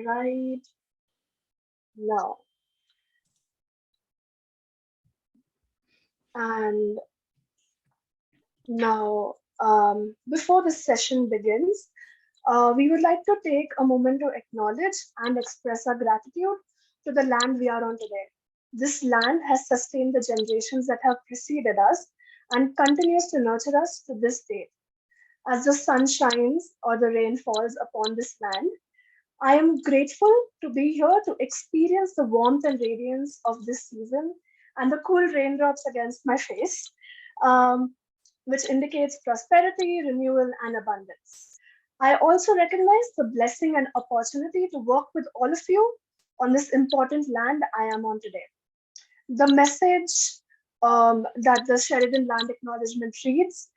right now. And now, before this session begins, we would like to take a moment to acknowledge and express our gratitude to the land we are on today. This land has sustained the generations that have preceded us and continues to nurture us to this day. As the sun shines or the rain falls upon this land, I am grateful to be here to experience the warmth and radiance of this season and the cool raindrops against my face, um, which indicates prosperity, renewal, and abundance. I also recognize the blessing and opportunity to work with all of you on this important land I am on today. The message that the Sheridan Land Acknowledgement reads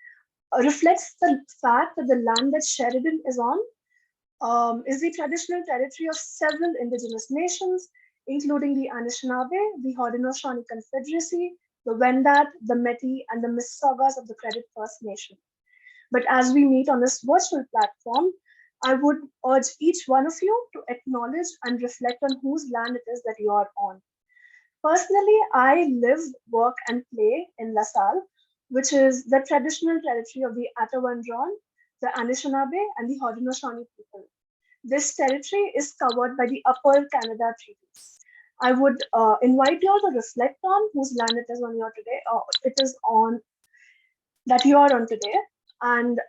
reflects the fact that the land that Sheridan is on is the traditional territory of several indigenous nations, including the Anishinaabe, the Haudenosaunee Confederacy, the Wendat, the Métis, and the Mississaugas of the Credit First Nation. But as we meet on this virtual platform, I would urge each one of you to acknowledge and reflect on whose land it is that you are on. Personally, I live, work, and play in La Salle, which is the traditional territory of the Atawandron, the Anishinaabe, and the Haudenosaunee people. This territory is covered by the Upper Canada Treaties. I would invite you all to reflect on whose land it is on your today, or it is on that you are on today, and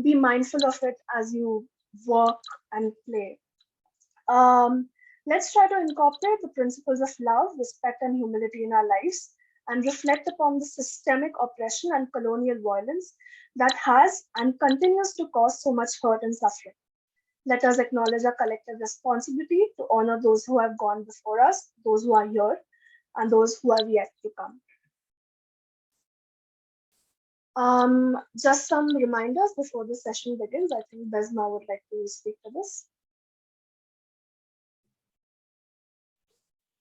be mindful of it as you work and play. Um, let's try to incorporate the principles of love, respect, and humility in our lives and reflect upon the systemic oppression and colonial violence that has and continues to cause so much hurt and suffering. Let us acknowledge our collective responsibility to honor those who have gone before us, those who are here, and those who are yet to come. Just some reminders before the session begins. I think Besma would like to speak to this.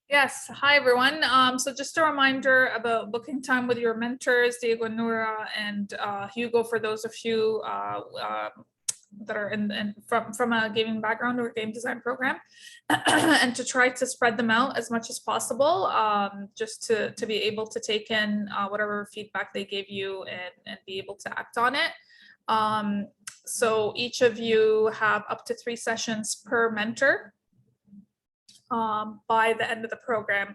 Yes, hi everyone. So just a reminder about booking time with your mentors, Diego and Nura and Hugo, for those of you that are from a gaming background or game design program, and to try to spread them out as much as possible, just to be able to take in whatever feedback they gave you and be able to act on it. So each of you have up to 3 sessions per mentor by the end of the program,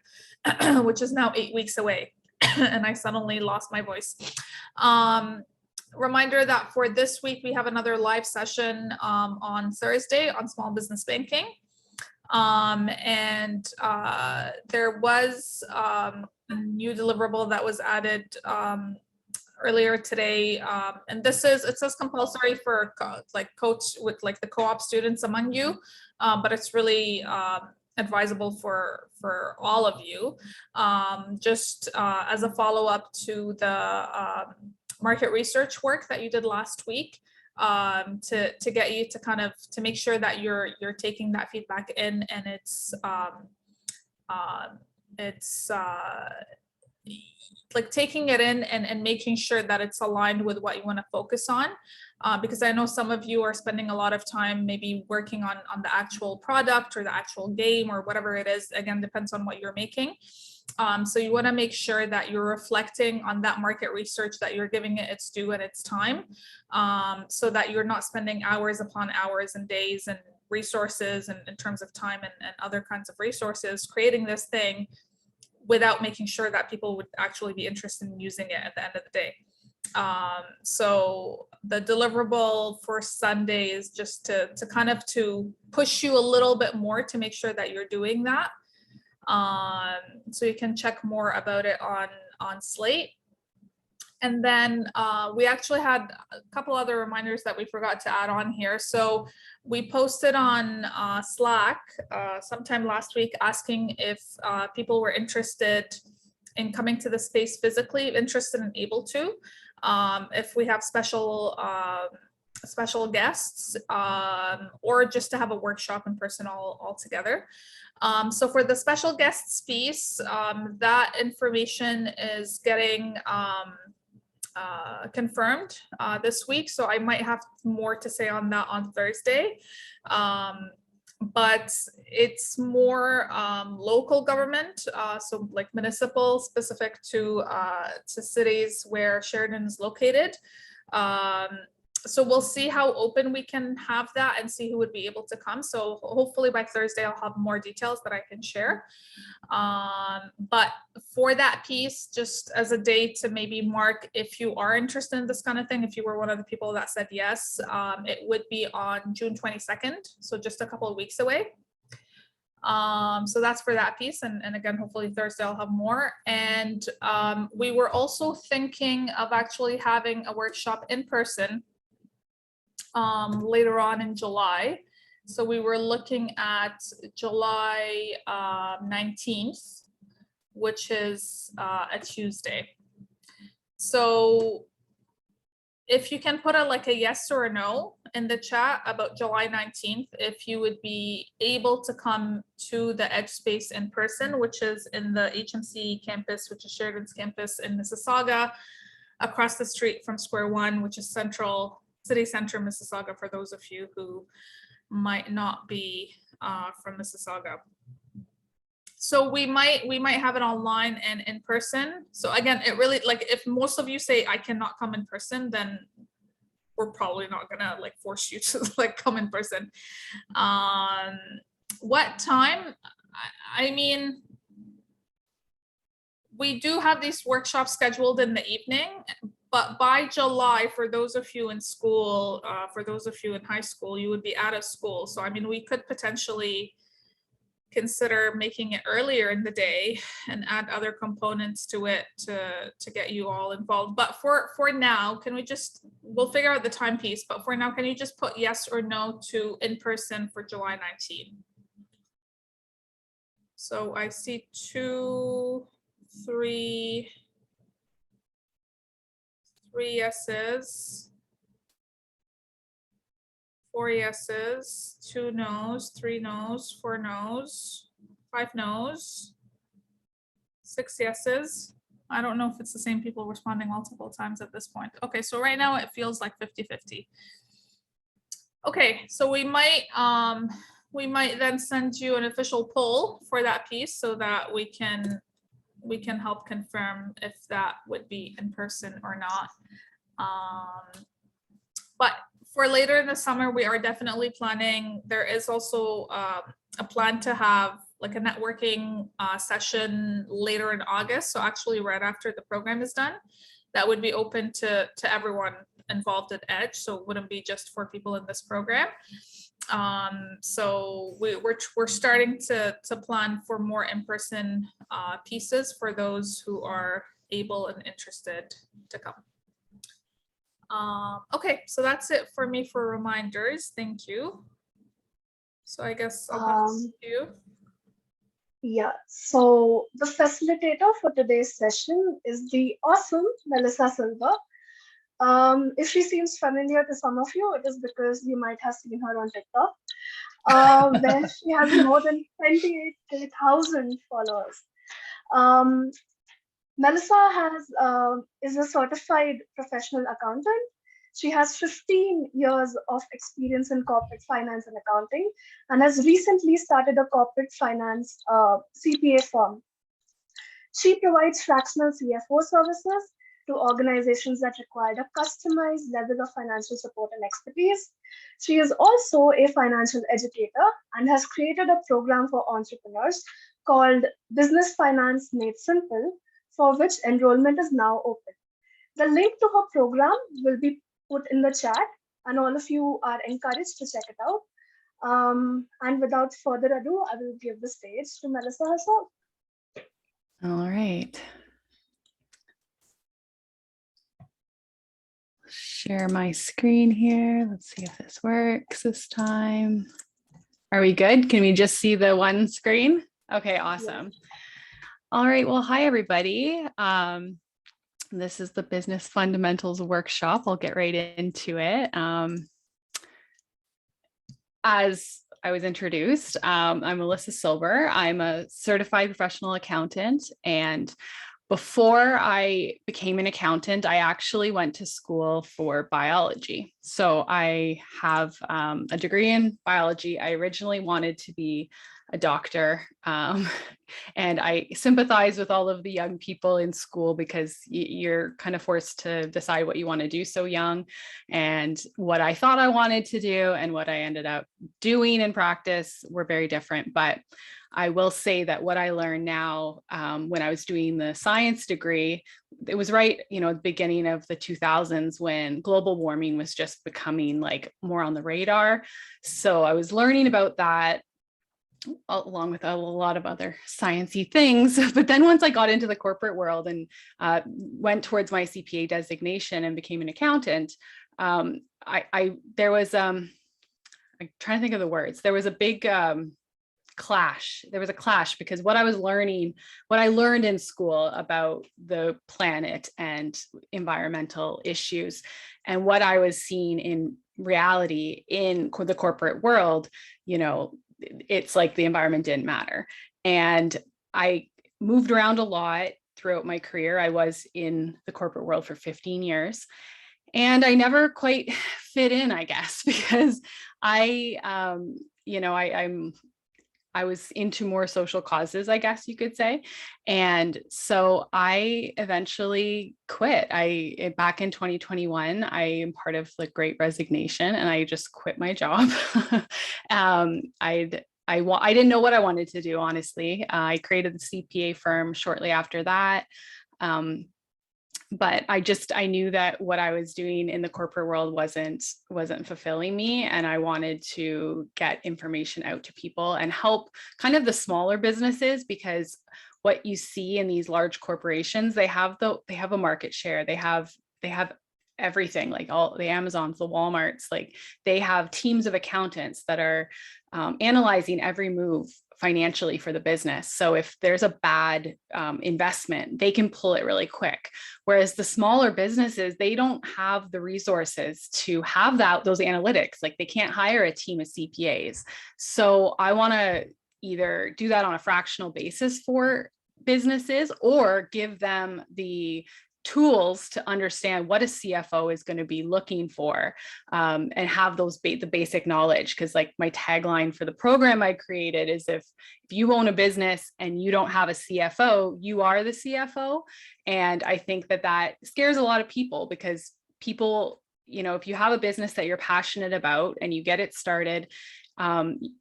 which is now 8 weeks away. And I suddenly lost my voice. Reminder that for this week, we have another live session on Thursday on small business banking. There was a new deliverable that was added earlier today, and it says compulsory for coach with the co-op students among you, but it's really advisable for all of you, just as a follow-up to the market research work that you did last week, to get you to kind of to make sure that you're taking that feedback in, and it's like taking it in and making sure that it's aligned with what you want to focus on, because I know some of you are spending a lot of time maybe working on the actual product or the actual game or whatever it is. Again, depends on what you're making. So you want to make sure that you're reflecting on that market research, that you're giving it its due and its time, so that you're not spending hours upon hours and days and resources and in terms of time and other kinds of resources creating this thing without making sure that people would actually be interested in using it at the end of the day. So the deliverable for Sunday is just to kind of to push you a little bit more to make sure that you're doing that. So you can check more about it on Slate. And then we actually had a couple other reminders that we forgot to add on here. So we posted on Slack sometime last week asking if people were interested in coming to the space physically, interested and able to, if we have special guests, or just to have a workshop in person all together. So for the special guests piece, that information is getting confirmed this week, so I might have more to say on that on Thursday. but it's more local government, so like municipal, specific to cities where Sheridan is located. So we'll see how open we can have that and see who would be able to come. So hopefully by Thursday, I'll have more details that I can share. But for that piece, just as a day to maybe mark, if you are interested in this kind of thing, if you were one of the people that said yes, it would be on June 22nd. So just a couple of weeks away. So that's for that piece. And again, hopefully Thursday I'll have more. And we were also thinking of actually having a workshop in person later on in July. So we were looking at July 19th, which is a Tuesday. So if you can put like a yes or a no in the chat about July 19th, if you would be able to come to the Edge Space in person, which is in the HMC campus, which is Sheridan's campus in Mississauga, across the street from Square One, which is City Center, Mississauga, for those of you who might not be from Mississauga. So we might have it online and in person. So again, it really, like, if most of you say I cannot come in person, then we're probably not gonna like force you to like come in person. What time? I mean, we do have these workshops scheduled in the evening, but by July, for those of you in school, for those of you in high school, you would be out of school. So I mean, we could potentially consider making it earlier in the day and add other components to it to get you all involved. But for now, can we just, we'll figure out the timepiece, but for now, can you just put yes or no to in person for July 19? So I see 2, 3 yeses, 4 yeses, 2 no's, 3 no's, 4 no's, 5 no's, 6 yeses. I don't know if it's the same people responding multiple times at this point. Okay, so right now it feels like 50-50. Okay, so we might then send you an official poll for that piece so that we can help confirm if that would be in person or not. But for later in the summer, we are definitely planning. There is also a plan to have like a networking session later in August. So actually right after the program is done, that would be open to everyone involved at Edge. So it wouldn't be just for people in this program. So we're starting to plan for more in-person pieces for those who are able and interested to come. Okay, so that's it for me for reminders. Thank you. So I guess I'll pass to you. Yeah, so the facilitator for today's session is the awesome Melissa Silber. If she seems familiar to some of you, it is because you might have seen her on TikTok, where she has more than 28,000 followers. Melissa is a certified professional accountant. She has 15 years of experience in corporate finance and accounting and has recently started a corporate finance CPA firm. She provides fractional CFO services to organizations that require a customized level of financial support and expertise. She is also a financial educator and has created a program for entrepreneurs called Business Finance Made Simple, for which enrollment is now open. The link to her program will be put in the chat, and all of you are encouraged to check it out. And without further ado, I will give the stage to Melissa herself. All right. Share my screen here. Let's see if this works this time. Are we good? Can we just see the one screen? Okay, awesome. Yes. All right, well, hi, everybody. This is the Business Fundamentals Workshop. I'll get right into it. As I was introduced, I'm Melissa Silber. I'm a certified professional accountant, and Before I became an accountant, I actually went to school for biology. So I have a degree in biology. I originally wanted to be a doctor. And I sympathize with all of the young people in school because you're kind of forced to decide what you want to do so young. And what I thought I wanted to do and what I ended up doing in practice were very different. But I will say that what I learned now, when I was doing the science degree, it was right, the beginning of the 2000s when global warming was just becoming like more on the radar. So I was learning about that along with a lot of other sciencey things. But then once I got into the corporate world and went towards my CPA designation and became an accountant, there was, I'm trying to think of the words. There was a big clash. There was a clash because what I learned in school about the planet and environmental issues and what I was seeing in reality in the corporate world, it's like the environment didn't matter. And I moved around a lot throughout my career. I was in the corporate world for 15 years and I never quite fit in, I guess, because I was into more social causes, I guess you could say. And so I eventually quit. Back in 2021, I am part of the Great Resignation and I just quit my job. I didn't know what I wanted to do, honestly. I created the CPA firm shortly after that. But I knew that what I was doing in the corporate world wasn't fulfilling me. And I wanted to get information out to people and help kind of the smaller businesses, because what you see in these large corporations, they have a market share. They have everything, like all the Amazons, the Walmarts, like they have teams of accountants that are analyzing every move financially for the business. So if there's a bad investment, they can pull it really quick. Whereas the smaller businesses, they don't have the resources to have those analytics. Like they can't hire a team of CPAs. So I want to either do that on a fractional basis for businesses or give them the tools to understand what a CFO is going to be looking for, and have the basic knowledge. Because like my tagline for the program I created is if you own a business and you don't have a CFO, you are the CFO. And I think that scares a lot of people, because people, if you have a business that you're passionate about and you get it started,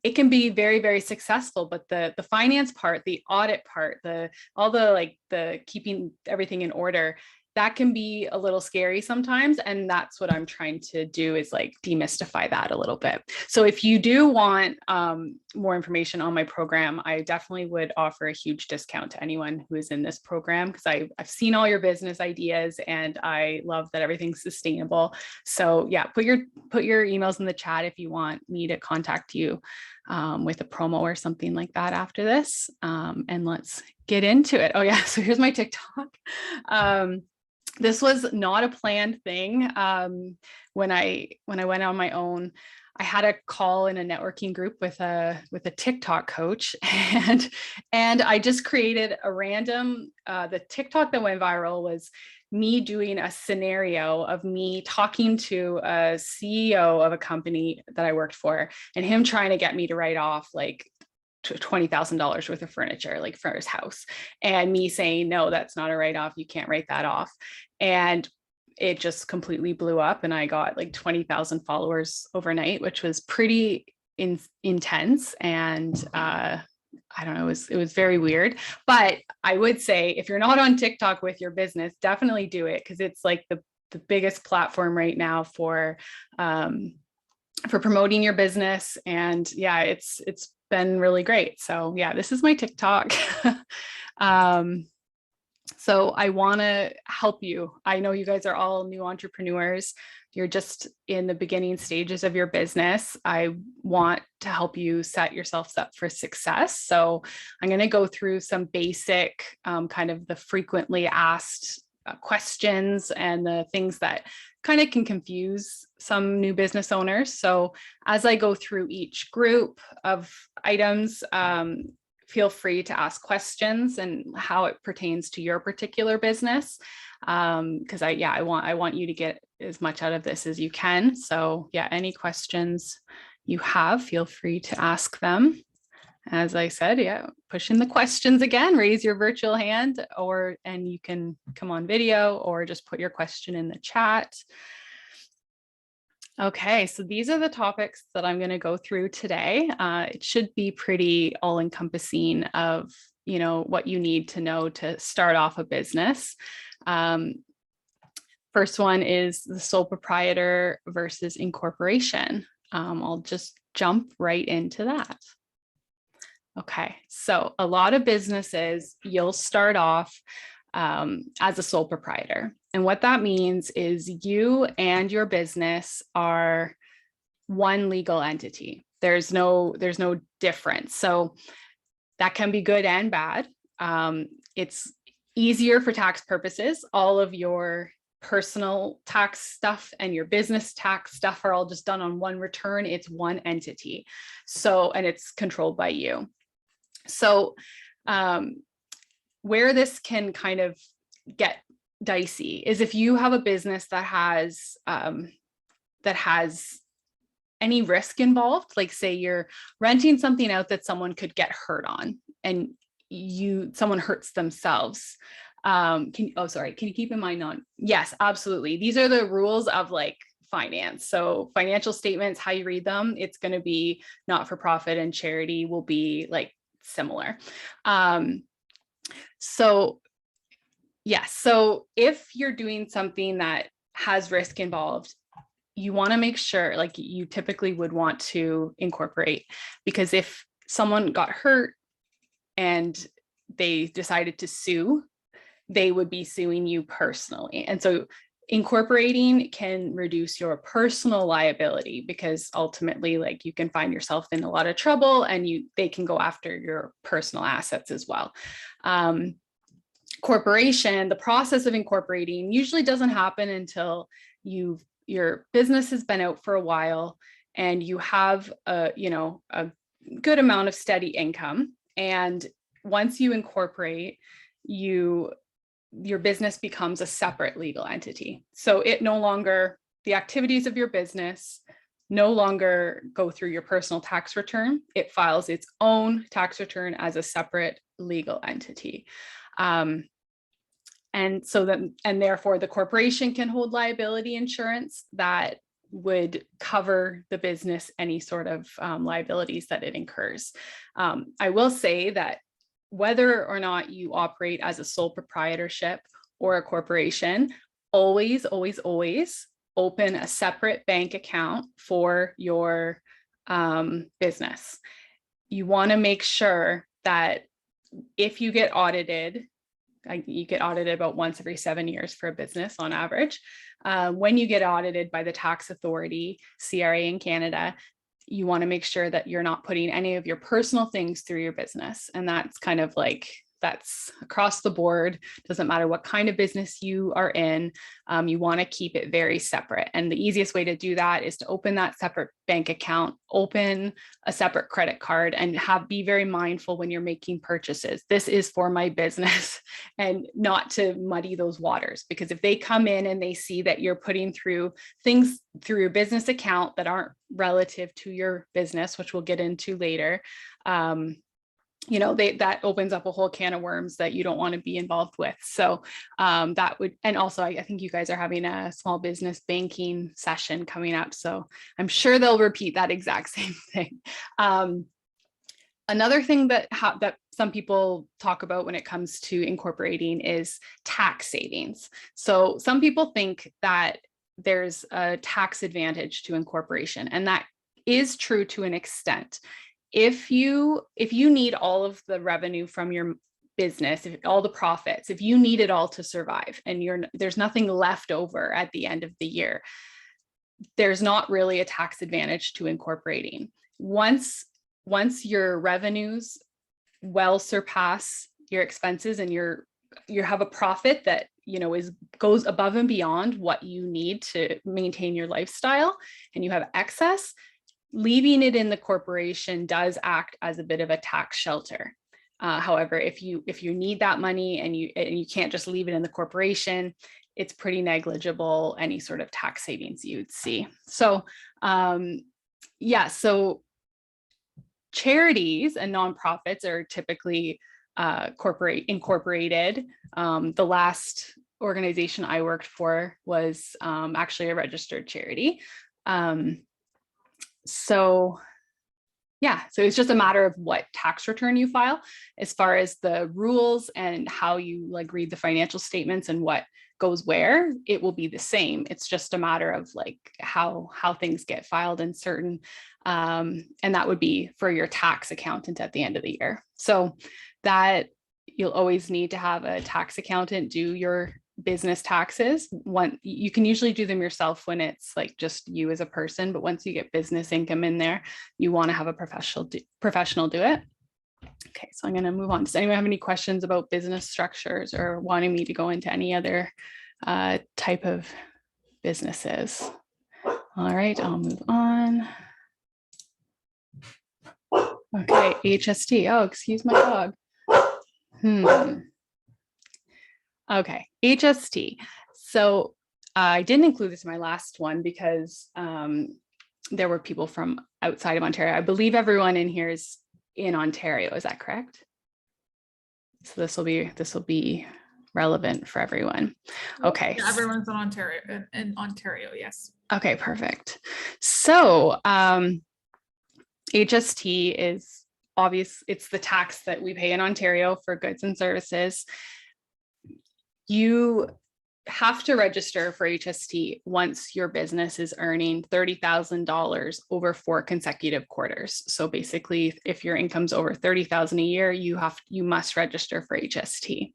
it can be very, very successful, but the finance part, the audit part, the keeping everything in order, that can be a little scary sometimes. And that's what I'm trying to do, is like demystify that a little bit. So if you do want more information on my program, I definitely would offer a huge discount to anyone who is in this program, because I've seen all your business ideas and I love that everything's sustainable. So yeah, put your emails in the chat if you want me to contact you with a promo or something like that after this. And let's get into it. Oh yeah, so here's my TikTok. This was not a planned thing. When I went on my own, I had a call in a networking group with a TikTok coach, and I just created a random. The TikTok that went viral was me doing a scenario of me talking to a CEO of a company that I worked for, and him trying to get me to write off like $20,000 worth of furniture, like for his house, and me saying, no, that's not a write-off. You can't write that off. And it just completely blew up. And I got like 20,000 followers overnight, which was pretty intense. And I don't know, it was very weird. But I would say if you're not on TikTok with your business, definitely do it, because it's like the biggest platform right now for promoting your business. And yeah, it's been really great. So yeah, this is my TikTok. So I want to help you. I know you guys are all new entrepreneurs. You're just in the beginning stages of your business. I want to help you set yourselves up for success. So I'm going to go through some basic kind of the frequently asked questions and the things that kind of can confuse some new business owners. So as I go through each group of items, feel free to ask questions and how it pertains to your particular business. Because I want you to get as much out of this as you can. So yeah, any questions you have, feel free to ask them. As I said, yeah, push in the questions again, raise your virtual hand, and you can come on video or just put your question in the chat. Okay, so these are the topics that I'm going to go through today. It should be pretty all-encompassing of, what you need to know to start off a business. First one is the sole proprietor versus incorporation. I'll just jump right into that. Okay, so a lot of businesses, you'll start off as a sole proprietor. And what that means is you and your business are one legal entity. There's no difference. So that can be good and bad. It's easier for tax purposes. All of your personal tax stuff and your business tax stuff are all just done on one return. It's one entity. So, and it's controlled by you. So where this can kind of get dicey is if you have a business that has any risk involved, like say you're renting something out that someone could get hurt on and someone hurts themselves. Can you keep in mind on? Yes, absolutely. These are the rules of like finance. So financial statements, how you read them, it's going to be not-for-profit and charity will be like similar. So yes, so if you're doing something that has risk involved, you want to make sure, like you typically would want to incorporate, because if someone got hurt and they decided to sue, they would be suing you personally. And so incorporating can reduce your personal liability, because ultimately, like you can find yourself in a lot of trouble and they can go after your personal assets as well. Corporation, the process of incorporating usually doesn't happen until your business has been out for a while and you have a good amount of steady income. And once you incorporate, your business becomes a separate legal entity. So the activities of your business no longer go through your personal tax return. It files its own tax return as a separate legal entity. And therefore the corporation can hold liability insurance that would cover the business any sort of liabilities that it incurs. I will say that whether or not you operate as a sole proprietorship or a corporation, always, always, always open a separate bank account for your business. You want to make sure that if you get audited, you get audited about once every 7 years for a business on average. When you get audited by the tax authority, CRA in Canada, you want to make sure that you're not putting any of your personal things through your business. And that's kind of like, that's across the board. Doesn't matter what kind of business you are in, you want to keep it very separate. And the easiest way to do that is to open that separate bank account, open a separate credit card, and be very mindful when you're making purchases. This is for my business, and not to muddy those waters, because if they come in and they see that you're putting through things through your business account that aren't relative to your business, which we'll get into later, that opens up a whole can of worms that you don't want to be involved with. So that would, and also I think you guys are having a small business banking session coming up. So I'm sure they'll repeat that exact same thing. Another thing that some people talk about when it comes to incorporating is tax savings. So some people think that there's a tax advantage to incorporation, and that is true to an extent. If you need all of the revenue from your business, all the profits, if you need it all to survive and there's nothing left over at the end of the year, there's not really a tax advantage to incorporating. Once your revenues well surpass your expenses and you have a profit that goes above and beyond what you need to maintain your lifestyle, and you have excess, leaving it in the corporation does act as a bit of a tax shelter. However, if you need that money and you can't just leave it in the corporation, it's pretty negligible, any sort of tax savings you'd see. So yeah, so charities and nonprofits are typically incorporated. The last organization I worked for was actually a registered charity. So yeah, so it's just a matter of what tax return you file. As far as the rules and how you like read the financial statements and what goes where, it will be the same. It's just a matter of like how things get filed in certain, and that would be for your tax accountant at the end of the year. So that you'll always need to have a tax accountant do your business taxes. You can usually do them yourself when it's like just you as a person, but once you get business income in there, you want to have a professional do it. Okay, so I'm going to move on. Does anyone have any questions about business structures or wanting me to go into any other type of businesses? All right, I'll move on. Okay, HST. Oh, excuse my dog. Okay, HST. So I didn't include this in my last one because there were people from outside of Ontario. I believe everyone in here is in Ontario. Is that correct? So this will be relevant for everyone. Okay. Yeah, everyone's in Ontario, yes. Okay, perfect. So HST is obvious. It's the tax that we pay in Ontario for goods and services. You have to register for HST once your business is earning $30,000 over 4 consecutive quarters. So basically, if your income's over $30,000 a year, you must register for HST.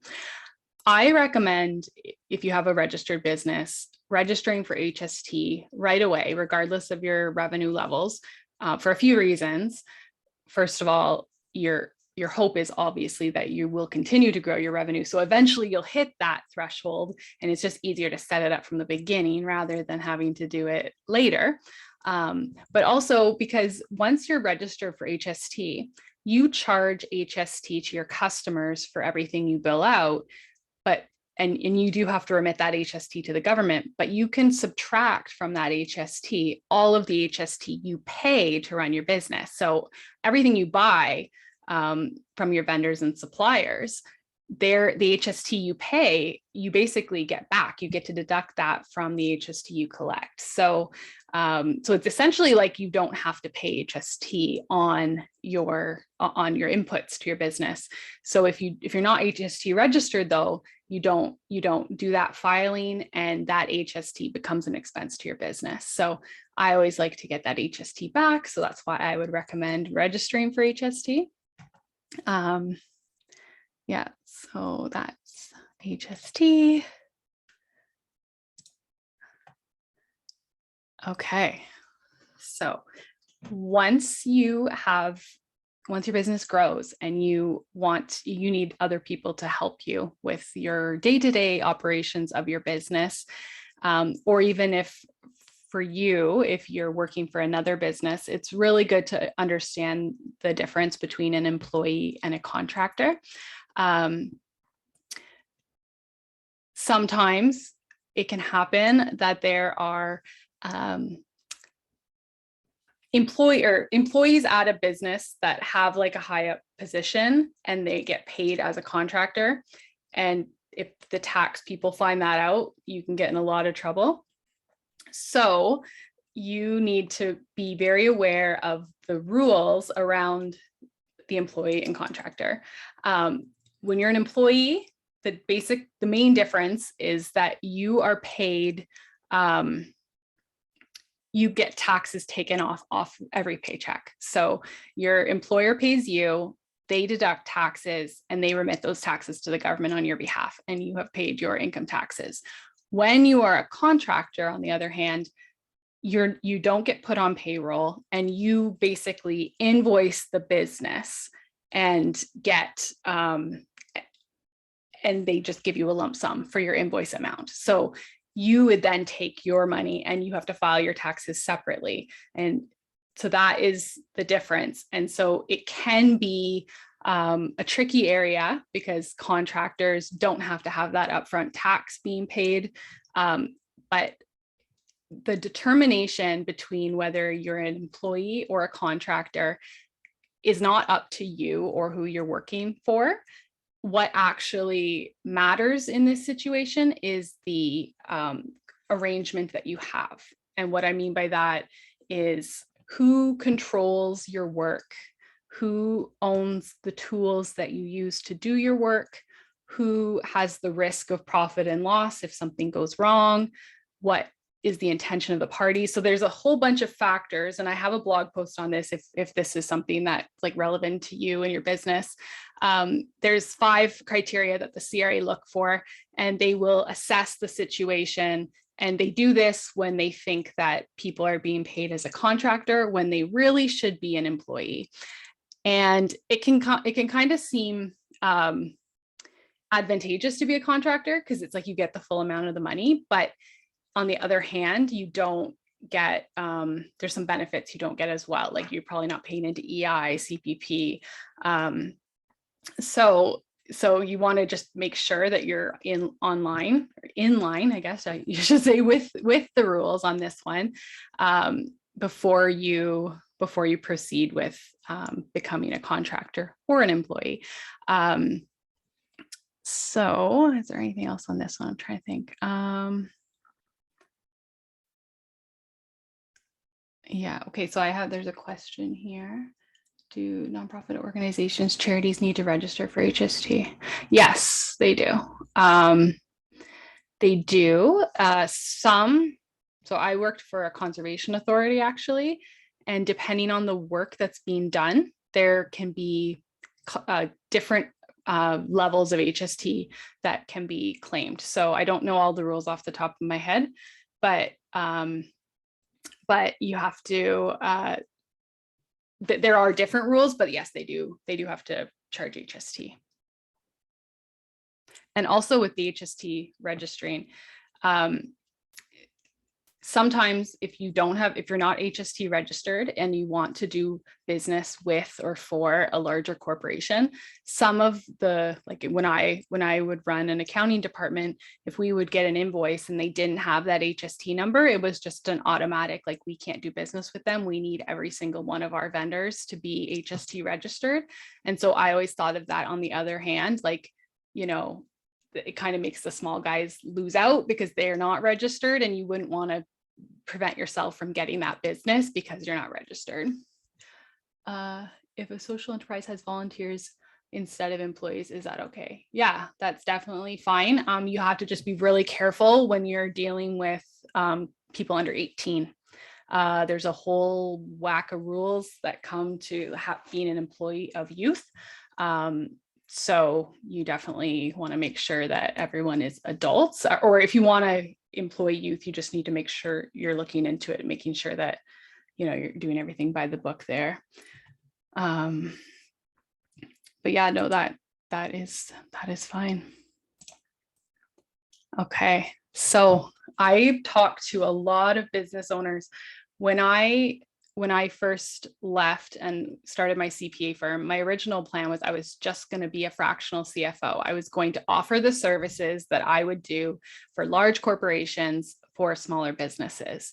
I recommend, if you have a registered business, registering for HST right away, regardless of your revenue levels, for a few reasons. First of all, your hope is obviously that you will continue to grow your revenue. So eventually you'll hit that threshold, and it's just easier to set it up from the beginning rather than having to do it later. But also because once you're registered for HST, you charge HST to your customers for everything you bill out, and you do have to remit that HST to the government, but you can subtract from that HST all of the HST you pay to run your business. So everything you buy from your vendors and suppliers, the HST you pay, you basically get back. You get to deduct that from the HST you collect. So it's essentially like you don't have to pay HST on your inputs to your business. So if you're not HST registered though, you don't do that filing, and that HST becomes an expense to your business. So I always like to get that HST back. So that's why I would recommend registering for HST. Yeah, so that's HST. Okay, so once your business grows and you need other people to help you with your day-to-day operations of your business, or even if you're working for another business, it's really good to understand the difference between an employee and a contractor. Sometimes it can happen that there are employees at a business that have like a high up position and they get paid as a contractor. And if the tax people find that out, you can get in a lot of trouble. So you need to be very aware of the rules around the employee and contractor. When you're an employee, the main difference is that you are paid, you get taxes taken off every paycheck. So your employer pays you, they deduct taxes, and they remit those taxes to the government on your behalf, and you have paid your income taxes. When you are a contractor, on the other hand, you don't get put on payroll, and you basically invoice the business and get and they just give you a lump sum for your invoice amount. So you would then take your money and you have to file your taxes separately. And so that is the difference. And so it can be a tricky area because contractors don't have to have that upfront tax being paid. But the determination between whether you're an employee or a contractor is not up to you or who you're working for. What actually matters in this situation is the arrangement that you have. And what I mean by that is who controls your work, who owns the tools that you use to do your work, who has the risk of profit and loss if something goes wrong, what is the intention of the party. So there's a whole bunch of factors, and I have a blog post on this if this is something that's like relevant to you and your business. There's 5 criteria that the CRA look for, and they will assess the situation. And they do this when they think that people are being paid as a contractor when they really should be an employee. And it can kind of seem advantageous to be a contractor because it's like you get the full amount of the money, but on the other hand, you don't get, there's some benefits you don't get as well. Like you're probably not paying into EI, CPP. So you want to just make sure that you're in line, I guess you should say, with the rules on this one before you proceed with becoming a contractor or an employee. So is there anything else on this one? I'm trying to think. Yeah, okay, so there's a question here. Do nonprofit organizations, charities need to register for HST? Yes, they do. They do. So I worked for a conservation authority actually, and depending on the work that's being done, there can be different levels of HST that can be claimed. So I don't know all the rules off the top of my head, but you have to, there are different rules, but yes, they do have to charge HST. And also with the HST registering, sometimes if you're not HST registered and you want to do business with or for a larger corporation, some of the, like when I would run an accounting department, if we would get an invoice and they didn't have that HST number, it was just an automatic, like, we can't do business with them. We need every single one of our vendors to be HST registered. And so I always thought of that on the other hand, like, you know, it kind of makes the small guys lose out because they're not registered, and you wouldn't want to prevent yourself from getting that business because you're not registered. If a social enterprise has volunteers instead of employees, is that okay? Yeah, that's definitely fine. You have to just be really careful when you're dealing with people under 18. There's a whole whack of rules that come to being an employee of youth. So you definitely want to make sure that everyone is adults, or if you want to employ youth, you just need to make sure you're looking into it, making sure that, you know, you're doing everything by the book there. But yeah, no, that is fine. Okay, so I talked to a lot of business owners when I first left and started my CPA firm. My original plan was I was just going to be a fractional CFO. I was going to offer the services that I would do for large corporations for smaller businesses.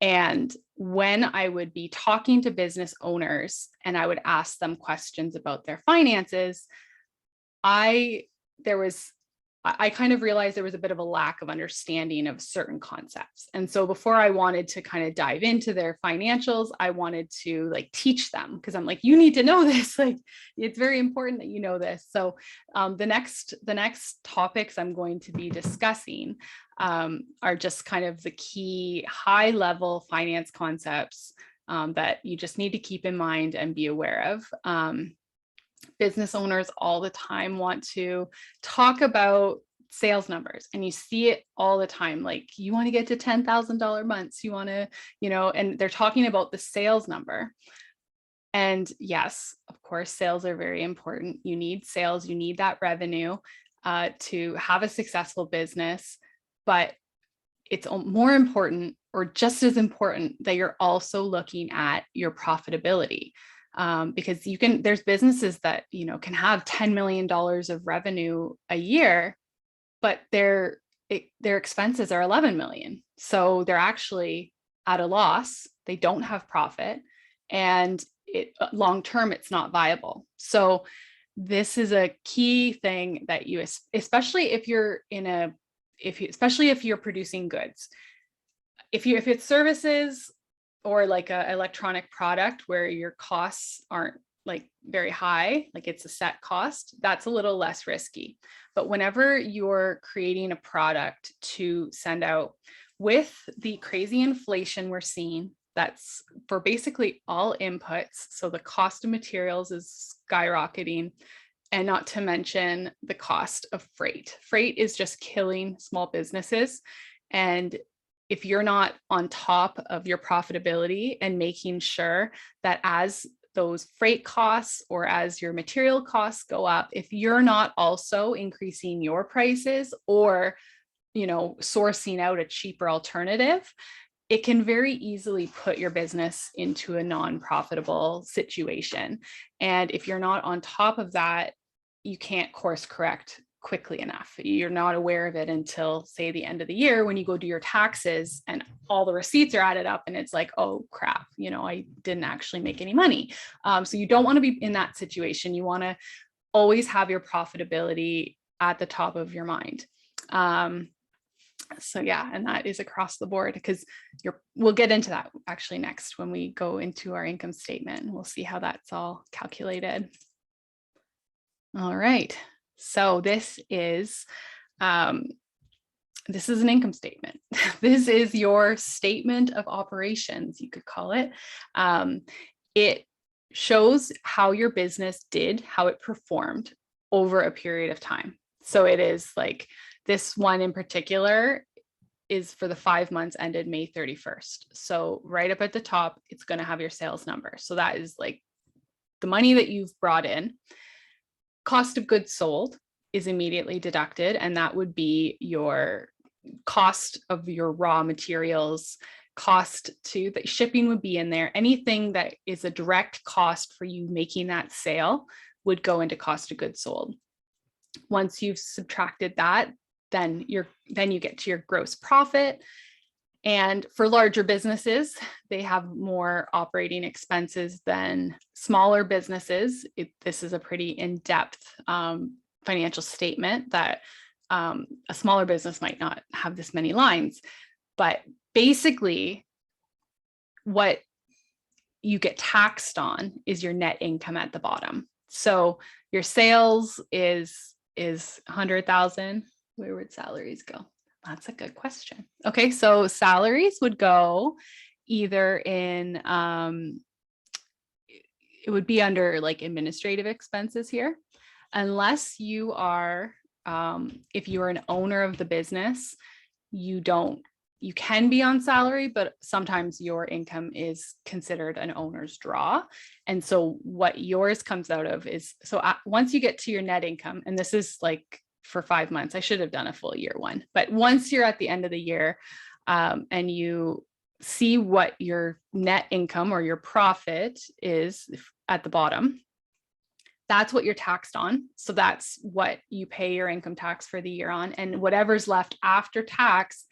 And when I would be talking to business owners and I would ask them questions about their finances, I kind of realized there was a bit of a lack of understanding of certain concepts. And so before I wanted to kind of dive into their financials, I wanted to like teach them, because I'm like, you need to know this. Like, it's very important that you know this. So the next topics I'm going to be discussing are just kind of the key high level finance concepts that you just need to keep in mind and be aware of. Business owners all the time want to talk about sales numbers, and you see it all the time. Like, you want to get to $10,000 months, you want to, you know, and they're talking about the sales number. And yes, of course, sales are very important. You need sales, you need that revenue to have a successful business, but it's more important, or just as important, that you're also looking at your profitability. because there's businesses that, can have $10 million of revenue a year, but their expenses are 11 million. So they're actually at a loss. They don't have profit, and long term, it's not viable. So this is a key thing that you, especially if you're especially if you're producing goods, if it's services or like a electronic product where your costs aren't like very high, like it's a set cost, that's a little less risky. But whenever you're creating a product to send out, with the crazy inflation we're seeing, that's for basically all inputs. So the cost of materials is skyrocketing, and not to mention the cost of freight. Freight is just killing small businesses. And if you're not on top of your profitability and making sure that as those freight costs or as your material costs go up, if you're not also increasing your prices or, sourcing out a cheaper alternative, it can very easily put your business into a non-profitable situation. And if you're not on top of that, you can't course correct quickly enough. You're not aware of it until, say, the end of the year when you go do your taxes and all the receipts are added up and it's like, oh crap, I didn't actually make any money. So you don't want to be in that situation. You want to always have your profitability at the top of your mind. So yeah, and that is across the board, because we'll get into that actually next when we go into our income statement. We'll see how that's all calculated. All right. So this is an income statement. This is your statement of operations, you could call it. It shows how your business did, how it performed over a period of time. So it is like this one in particular is for the 5 months ended May 31st. So right up at the top, it's going to have your sales number. So that is like the money that you've brought in. Cost of goods sold is immediately deducted, and that would be your cost of your raw materials, cost to the shipping would be in there. Anything that is a direct cost for you making that sale would go into cost of goods sold. Once you've subtracted that, then you get to your gross profit. And for larger businesses, they have more operating expenses than smaller businesses. This is a pretty in-depth financial statement that a smaller business might not have this many lines. But basically, what you get taxed on is your net income at the bottom. So your sales is 100,000. Where would salaries go? That's a good question. Okay, so salaries would go either in, it would be under like administrative expenses here, unless you are, if you are an owner of the business, you can be on salary, but sometimes your income is considered an owner's draw. And so what yours comes out of is, so once you get to your net income, and this is like for 5 months, I should have done a full year one, but once you're at the end of the year and you see what your net income or your profit is at the bottom, that's what you're taxed on. So that's what you pay your income tax for the year on. And whatever's left after tax,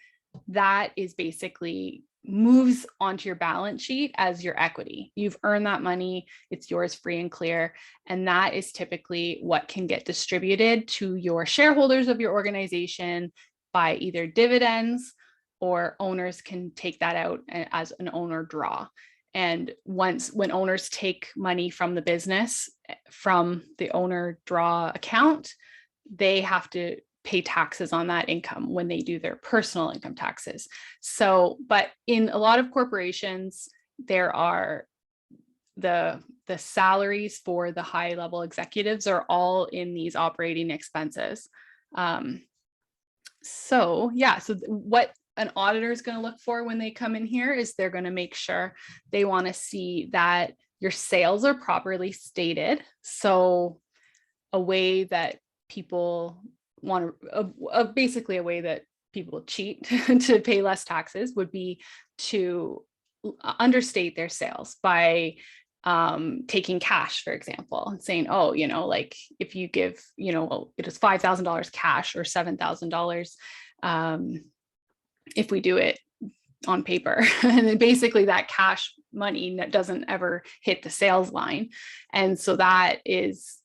that is basically moves onto your balance sheet as your equity. You've earned that money, it's yours free and clear. And that is typically what can get distributed to your shareholders of your organization by either dividends, or owners can take that out as an owner draw. And when owners take money from the business from the owner draw account, they have to pay taxes on that income when they do their personal income taxes. So, but in a lot of corporations, there are the salaries for the high level executives are all in these operating expenses. So yeah, so what an auditor is going to look for when they come in here is they're going to make sure they want to see that your sales are properly stated. So a way that people want to, basically a way that people cheat to pay less taxes would be to understate their sales by taking cash, for example, and saying, oh, like if you give, it is $5,000 cash or $7,000 if we do it on paper. And then basically that cash money doesn't ever hit the sales line. And so that is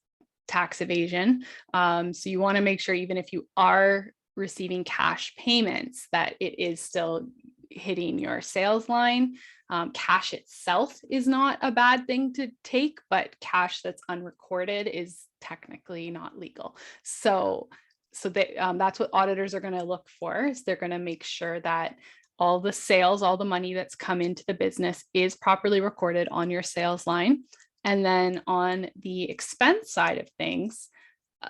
tax evasion. So you want to make sure, even if you are receiving cash payments, that it is still hitting your sales line. Cash itself is not a bad thing to take, but cash that's unrecorded is technically not legal. So that's what auditors are going to look for. Is they're going to make sure that all the sales, all the money that's come into the business is properly recorded on your sales line. And then on the expense side of things,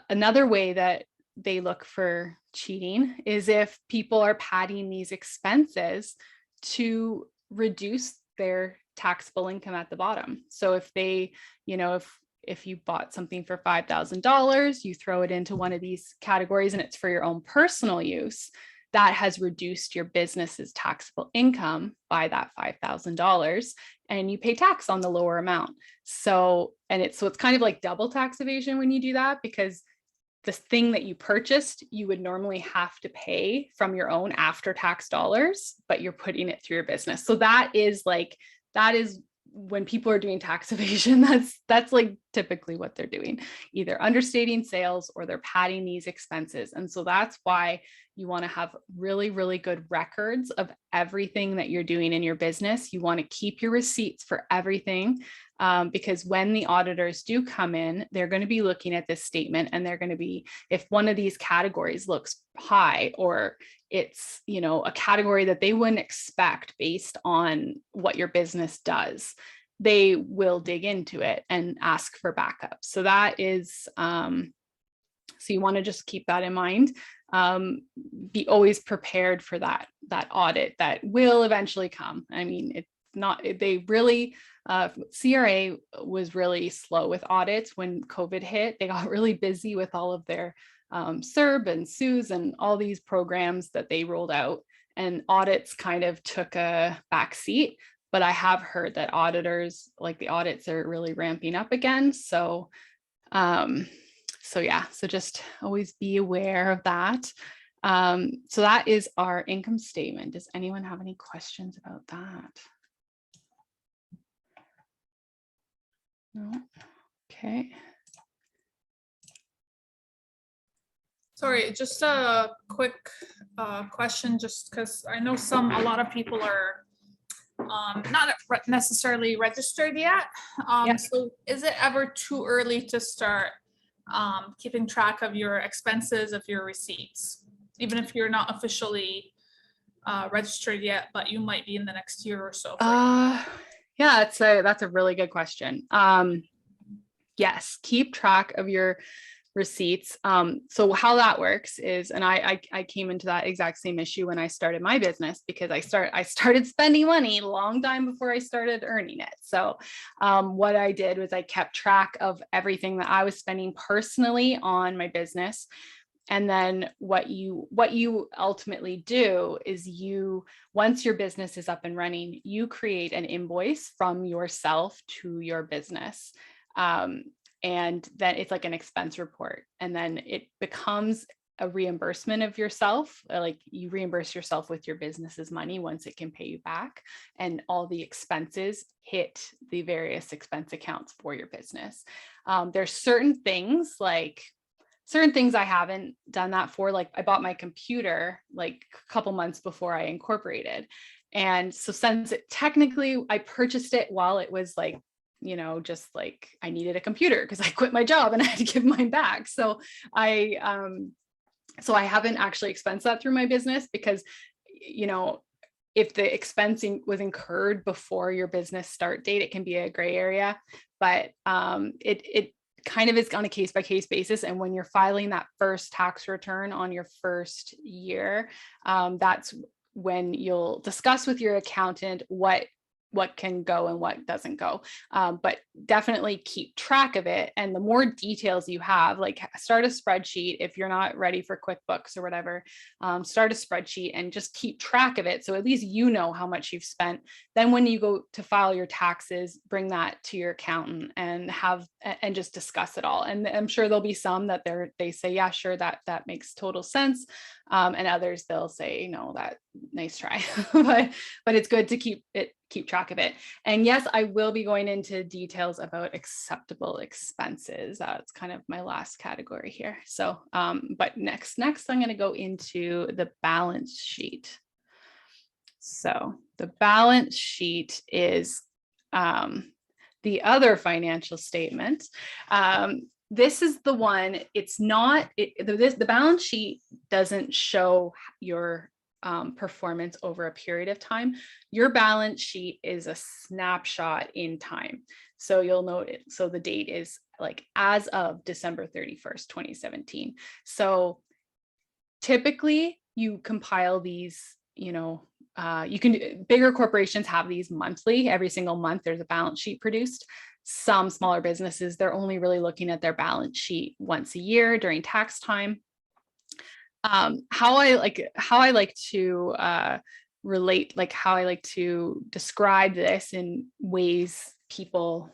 another way that they look for cheating is if people are padding these expenses to reduce their taxable income at the bottom. So if they, if you bought something for $5,000, you throw it into one of these categories and it's for your own personal use, that has reduced your business's taxable income by that $5,000, and you pay tax on the lower amount. So it's kind of like double tax evasion when you do that, because the thing that you purchased, you would normally have to pay from your own after tax dollars, but you're putting it through your business. So that is when people are doing tax evasion, that's like typically what they're doing, either understating sales or they're padding these expenses. And so that's why you want to have really, really good records of everything that you're doing in your business. You want to keep your receipts for everything, because when the auditors do come in, they're going to be looking at this statement, and they're going to be, if one of these categories looks high, or it's, a category that they wouldn't expect based on what your business does, they will dig into it and ask for backup. So that is, so you want to just keep that in mind. Be always prepared for that audit that will eventually come. I mean, it's not, they really, CRA was really slow with audits when COVID hit. They got really busy with all of their SIRB and SUS and all these programs that they rolled out, and audits kind of took a back seat. But I have heard that auditors, like the audits, are really ramping up again. So so just always be aware of that. So that is our income statement. Does anyone have any questions about that? No? Okay. Sorry, just a quick question, just because I know a lot of people are not necessarily registered yet. So is it ever too early to start keeping track of your expenses, of your receipts, even if you're not officially registered yet, but you might be in the next year or so? Yeah, that's a really good question. Yes, keep track of your receipts. So how that works is, and I came into that exact same issue when I started my business, because I started spending money a long time before I started earning it. So what I did was I kept track of everything that I was spending personally on my business. And then what you ultimately do is, once your business is up and running, you create an invoice from yourself to your business. And then it's like an expense report. And then it becomes a reimbursement of yourself. Like, you reimburse yourself with your business's money once it can pay you back. And all the expenses hit the various expense accounts for your business. There's certain things I haven't done that for. Like, I bought my computer like a couple months before I incorporated. And so since technically I purchased it while it was like, just like I needed a computer because I quit my job and I had to give mine back. So I haven't actually expensed that through my business, because, if the expensing was incurred before your business start date, it can be a gray area, but it kind of is on a case by case basis. And when you're filing that first tax return on your first year, that's when you'll discuss with your accountant what what can go and what doesn't go. But definitely keep track of it. And the more details you have, like start a spreadsheet. If you're not ready for QuickBooks or whatever, start a spreadsheet and just keep track of it. So at least you know how much you've spent. Then when you go to file your taxes, bring that to your accountant and just discuss it all. And I'm sure there'll be some that they say, yeah, sure, that makes total sense. And others, they'll say, no, that nice try. but it's good to keep track of it. And yes, I will be going into details about acceptable expenses. That's kind of my last category here. So, but next, I'm going to go into the balance sheet. So the balance sheet is the other financial statement. This is the one, it's not, the balance sheet doesn't show your performance over a period of time. Your balance sheet is a snapshot in time. So you'll note it. So the date is like as of December 31st, 2017. So typically you compile these, bigger corporations have these monthly. Every single month there's a balance sheet produced. Some smaller businesses, they're only really looking at their balance sheet once a year during tax time. How I like to relate, like how I like to describe this in ways people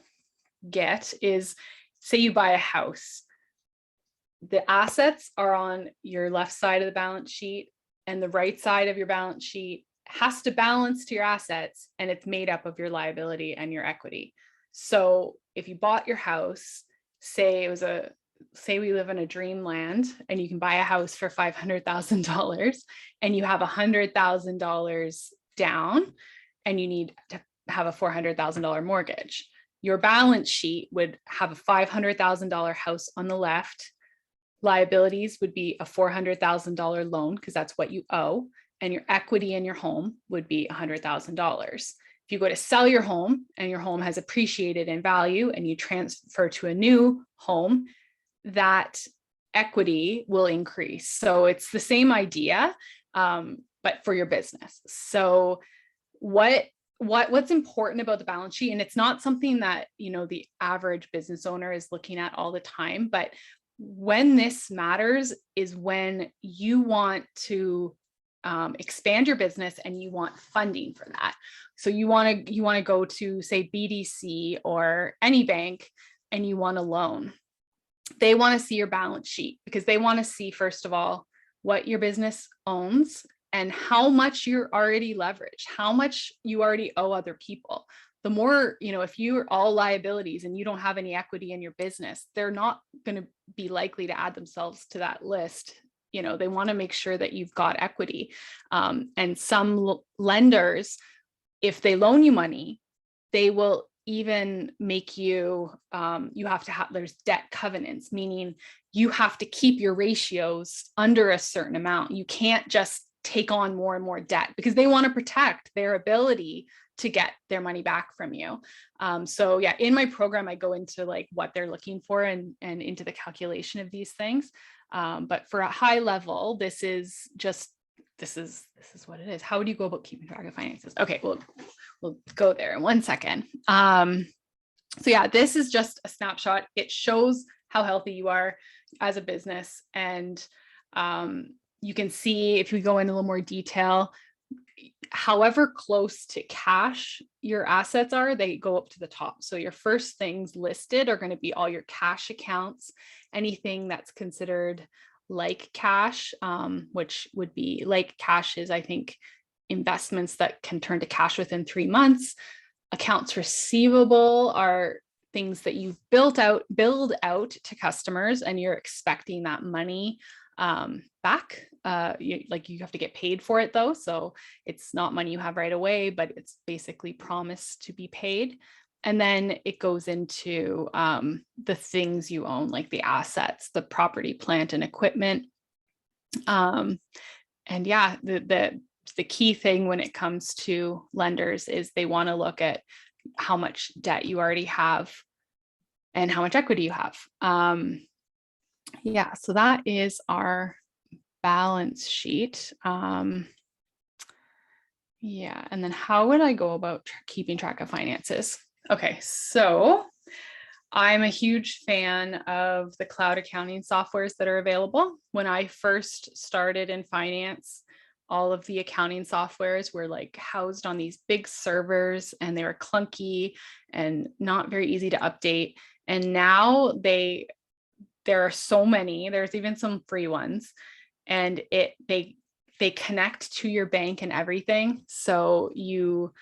get is, say you buy a house. The assets are on your left side of the balance sheet, and the right side of your balance sheet has to balance to your assets, and it's made up of your liability and your equity. So if you bought your house, say we live in a dreamland and you can buy a house for $500,000 and you have $100,000 down and you need to have a $400,000 mortgage. Your balance sheet would have a $500,000 house on the left. Liabilities would be a $400,000 loan because that's what you owe. And your equity in your home would be $100,000. If you go to sell your home and your home has appreciated in value and you transfer to a new home, that equity will increase. So it's the same idea, but for your business. So what's important about the balance sheet, and it's not something that, the average business owner is looking at all the time, but when this matters is when you want to expand your business and you want funding for that. So you want to go to, say, BDC or any bank and you want a loan. They want to see your balance sheet because they want to see, first of all, what your business owns and how much you're already leveraged, how much you already owe other people. The more, if you're all liabilities and you don't have any equity in your business, they're not going to be likely to add themselves to that list. They want to make sure that you've got equity. And some lenders, if they loan you money, they will even make you, there's debt covenants, meaning you have to keep your ratios under a certain amount. You can't just take on more and more debt because they want to protect their ability to get their money back from you. So yeah, in my program, I go into like what they're looking for and into the calculation of these things. But for a high level, this is what it is. How do you go about keeping track of finances? Okay, we'll go there in 1 second. So yeah, this is just a snapshot. It shows how healthy you are as a business. And you can see, if we go into a little more detail, however close to cash your assets are, they go up to the top. So your first things listed are going to be all your cash accounts, anything that's considered like cash, which would be like cash is, I think, investments that can turn to cash within 3 months. Accounts receivable are things that you've build out to customers and you're expecting that money back. You have to get paid for it though. So it's not money you have right away, but it's basically promised to be paid. And then it goes into the things you own, like the assets, the property, plant, and equipment. And yeah, the key thing when it comes to lenders is they want to look at how much debt you already have and how much equity you have. Yeah, so that is our balance sheet. Yeah. And then how would I go about keeping track of finances? Okay. So I'm a huge fan of the cloud accounting softwares that are available. When I first started in finance, all of the accounting softwares were like housed on these big servers and they were clunky and not very easy to update. And now there are so many, there's even some free ones, and they connect to your bank and everything. So you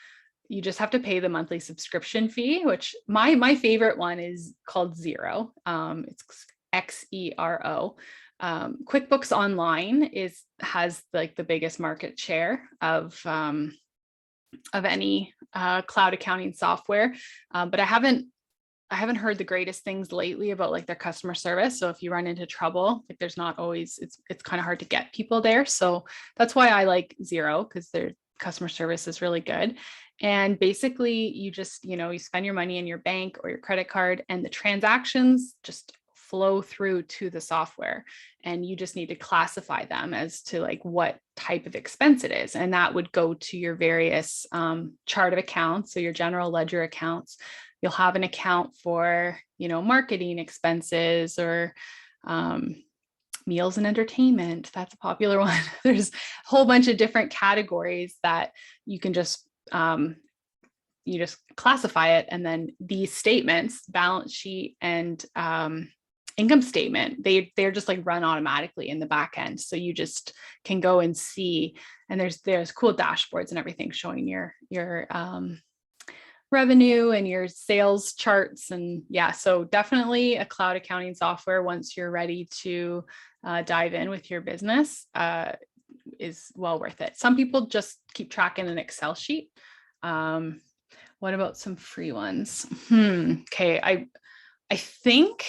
just have to pay the monthly subscription fee, which my favorite one is called Xero. It's Xero. QuickBooks Online has like the biggest market share of any cloud accounting software, but I haven't heard the greatest things lately about like their customer service. So if you run into trouble, like there's not always, it's kind of hard to get people there. So that's why I like Xero, because their customer service is really good. And basically you just, you spend your money in your bank or your credit card and the transactions just flow through to the software. And you just need to classify them as to like what type of expense it is. And that would go to your various chart of accounts. So your general ledger accounts. You'll have an account for, marketing expenses or meals and entertainment. That's a popular one. There's a whole bunch of different categories that you can just classify it. And then these statements, balance sheet and income statement, they're just like run automatically in the back end. So you just can go and see, and there's cool dashboards and everything showing your revenue and your sales charts. And yeah, so definitely a cloud accounting software once you're ready to dive in with your business is well worth it. Some people just keep track in an Excel sheet. What about some free ones? Okay, I think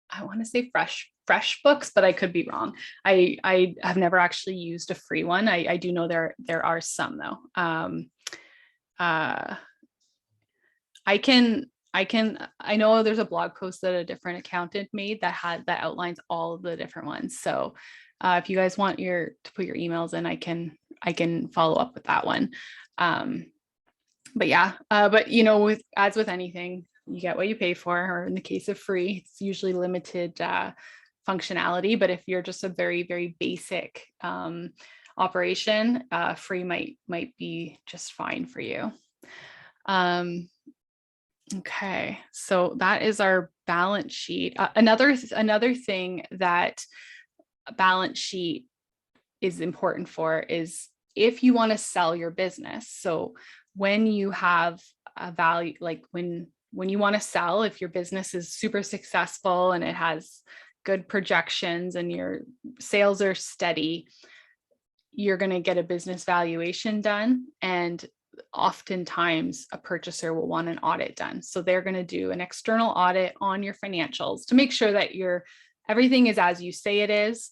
I want to say FreshBooks, but I could be wrong. I have never actually used a free one. I do know there are some though. I know there's a blog post that a different accountant made that outlines all of the different ones. So if you guys want to put your emails in, I can follow up with that one. But yeah, as with anything, you get what you pay for, or in the case of free, it's usually limited functionality. But if you're just a very, very basic operation, free might be just fine for you. Okay, so that is our balance sheet. Another thing that a balance sheet is important for is if you want to sell your business. So when you have a value, like when you want to sell, if your business is super successful and it has good projections and your sales are steady, you're going to get a business valuation done. And oftentimes a purchaser will want an audit done. So they're going to do an external audit on your financials to make sure that everything is as you say it is,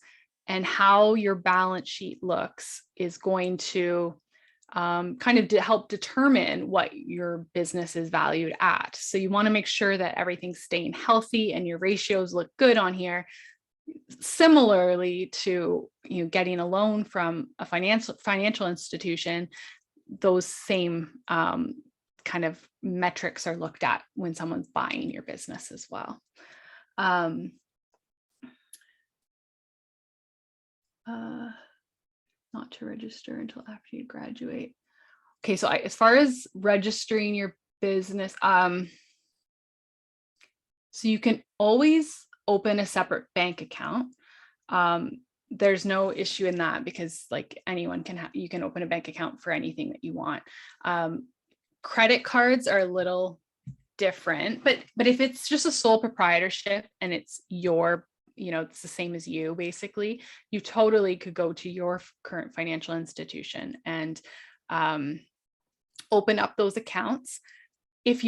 and how your balance sheet looks is going to kind of help determine what your business is valued at. So you want to make sure that everything's staying healthy and your ratios look good on here. Similarly to getting a loan from a financial institution, those same kind of metrics are looked at when someone's buying your business as well. Not to register until after you graduate. Okay, so as far as registering your business, so you can always open a separate bank account. There's no issue in that because like anyone you can open a bank account for anything that you want. Credit cards are a little different, but if it's just a sole proprietorship and it's it's the same as you, basically, you totally could go to your current financial institution and open up those accounts. If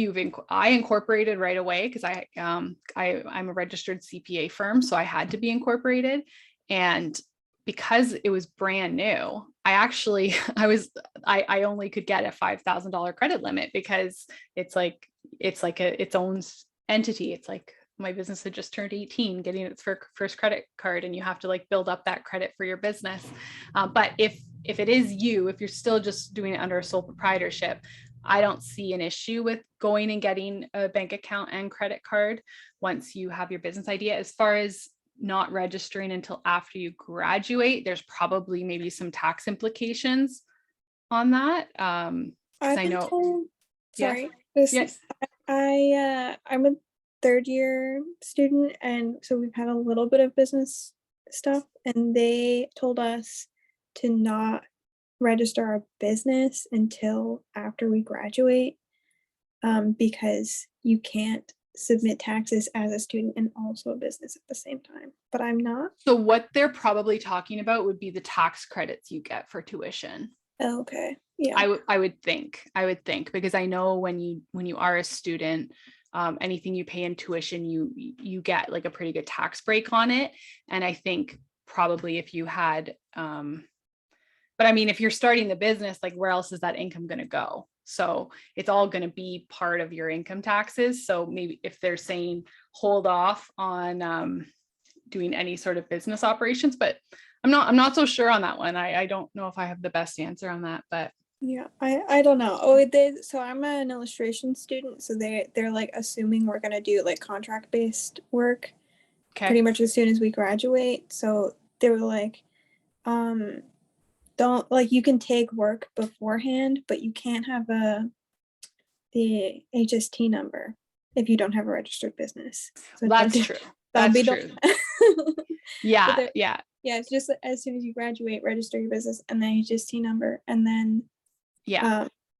I incorporated right away because I'm a registered CPA firm, so I had to be incorporated. And because it was brand new, I only could get a $5,000 credit limit because it's like its own entity. It's like my business had just turned 18, getting its first credit card, and you have to like build up that credit for your business. But if if it is you, if you're still just doing it under a sole proprietorship, I don't see an issue with going and getting a bank account and credit card once you have your business idea. As far as not registering until after you graduate, there's probably maybe some tax implications on that. I've I been know. told, Yeah. sorry, this, Yes. I'm a third year student, and so we've had a little bit of business stuff, and they told us to not register our business until after we graduate, because you can't submit taxes as a student and also a business at the same time. But I'm not. So what they're probably talking about would be the tax credits you get for tuition. Okay. Yeah. I would think because I know when you are a student, anything you pay in tuition, you get like a pretty good tax break on it. And I think probably if you had, but I mean, if you're starting the business, like where else is that income going to go? So it's all going to be part of your income taxes. So maybe if they're saying hold off on doing any sort of business operations, but I'm not so sure on that one. I don't know if I have the best answer on that, but yeah, I don't know. So I'm an illustration student, so they're like assuming we're gonna do like contract based work pretty much as soon as we graduate. So they were like, don't, like, you can take work beforehand, but you can't have the HST number if you don't have a registered business. So that's true. that'll That's be true. Yeah. yeah, it's just as soon as you graduate, register your business and then HST number, and then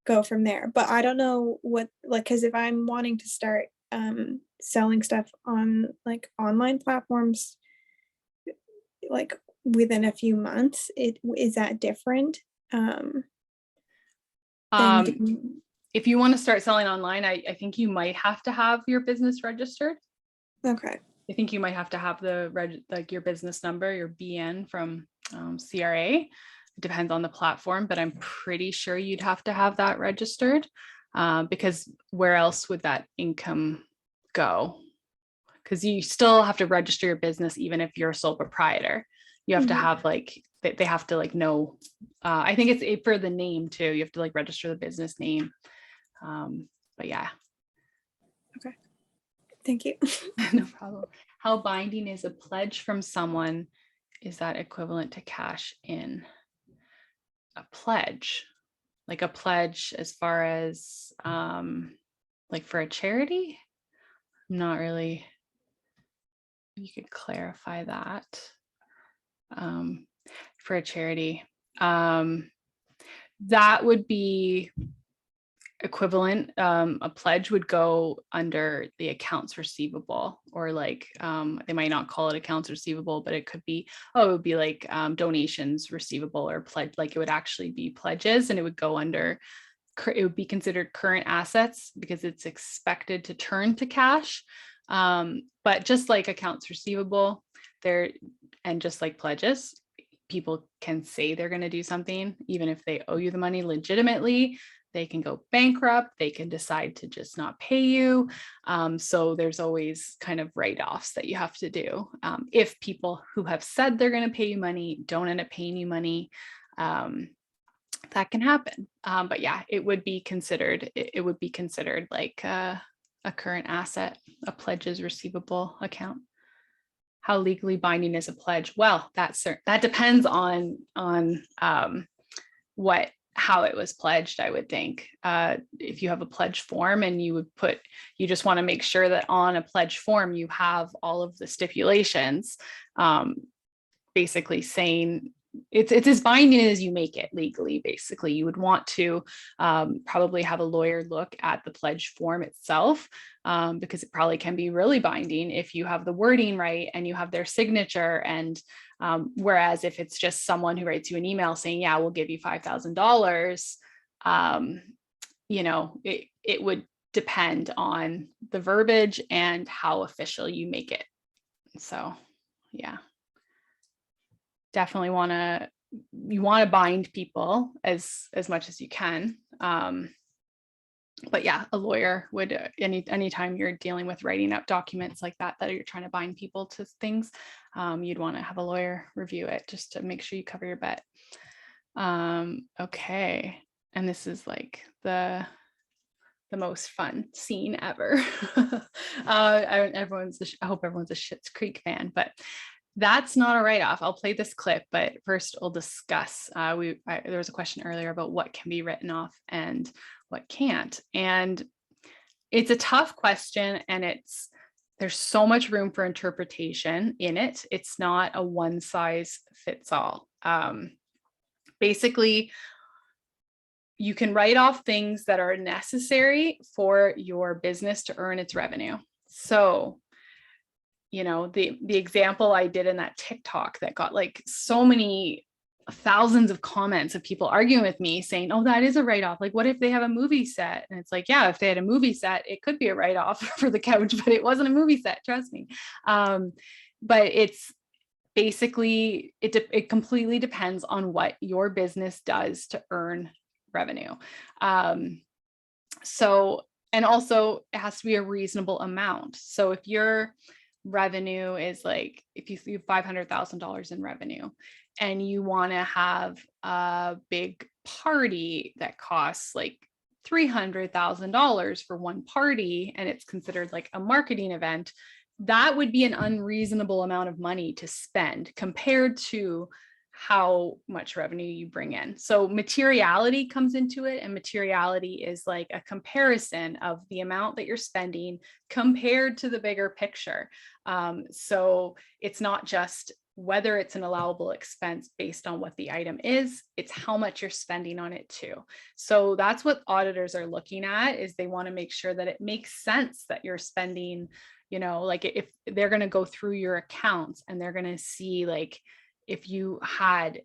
go from there. But I don't know what, like, because if I'm wanting to start selling stuff on like online platforms, like within a few months, is that different? If you want to start selling online, I think you might have to have your business registered. Okay. I think you might have to have like your business number, your BN from CRA. It depends on the platform, but I'm pretty sure you'd have to have that registered, because where else would that income go? Because you still have to register your business even if you're a sole proprietor. You have to have like, they have to like know, I think it's for the name too. You have to like register the business name. But yeah. Okay. Thank you. No problem. How binding is a pledge from someone? Is that equivalent to cash in? A pledge, like a pledge as far as like for a charity? I'm not really, you could clarify that. For a charity, that would be equivalent. A pledge would go under the accounts receivable, or like they might not call it accounts receivable, but it could be, it would be like donations receivable or pledge, like it would actually be pledges, and it would go under, it would be considered current assets because it's expected to turn to cash. But just like accounts receivable, and just like pledges, people can say they're going to do something even if they owe you the money legitimately. They can go bankrupt, they can decide to just not pay you. So there's always kind of write-offs that you have to do. If people who have said they're going to pay you money don't end up paying you money, that can happen. But yeah, it would be considered, like a current asset, a pledges receivable account. How legally binding is a pledge? Well, that depends on how it was pledged, I would think. If you have a pledge form and you just want to make sure that on a pledge form you have all of the stipulations, basically saying it's as binding as you make it legally. Basically, you would want to probably have a lawyer look at the pledge form itself, because it probably can be really binding if you have the wording right and you have their signature. And whereas if it's just someone who writes you an email saying, yeah, we'll give you $5,000, it would depend on the verbiage and how official you make it. So yeah, definitely want to bind people as much as you can. But yeah, a lawyer would, anytime you're dealing with writing up documents like that you're trying to bind people to things, you'd want to have a lawyer review it just to make sure you cover your butt. Okay. And this is like the most fun scene ever. I hope everyone's a Schitt's Creek fan, but that's not a write-off. I'll play this clip, but first we'll discuss. There was a question earlier about what can be written off and what can't. And it's a tough question, and there's so much room for interpretation in it. It's not a one size fits all. Basically, you can write off things that are necessary for your business to earn its revenue. So, the example I did in that TikTok that got like so many thousands of comments of people arguing with me saying, oh, that is a write-off. Like, what if they have a movie set? And it's like, yeah, if they had a movie set, it could be a write-off for the couch, but it wasn't a movie set, trust me. But it's basically, it completely depends on what your business does to earn revenue. And also it has to be a reasonable amount. So if your revenue is like, if you have $500,000 in revenue and you want to have a big party that costs like $300,000 for one party, and it's considered like a marketing event, that would be an unreasonable amount of money to spend compared to how much revenue you bring in. So materiality comes into it, and materiality is like a comparison of the amount that you're spending compared to the bigger picture. So it's not just whether it's an allowable expense based on what the item is, it's how much you're spending on it too. So that's what auditors are looking at, is they want to make sure that it makes sense that you're spending, like if they're going to go through your accounts and they're going to see like, if you had,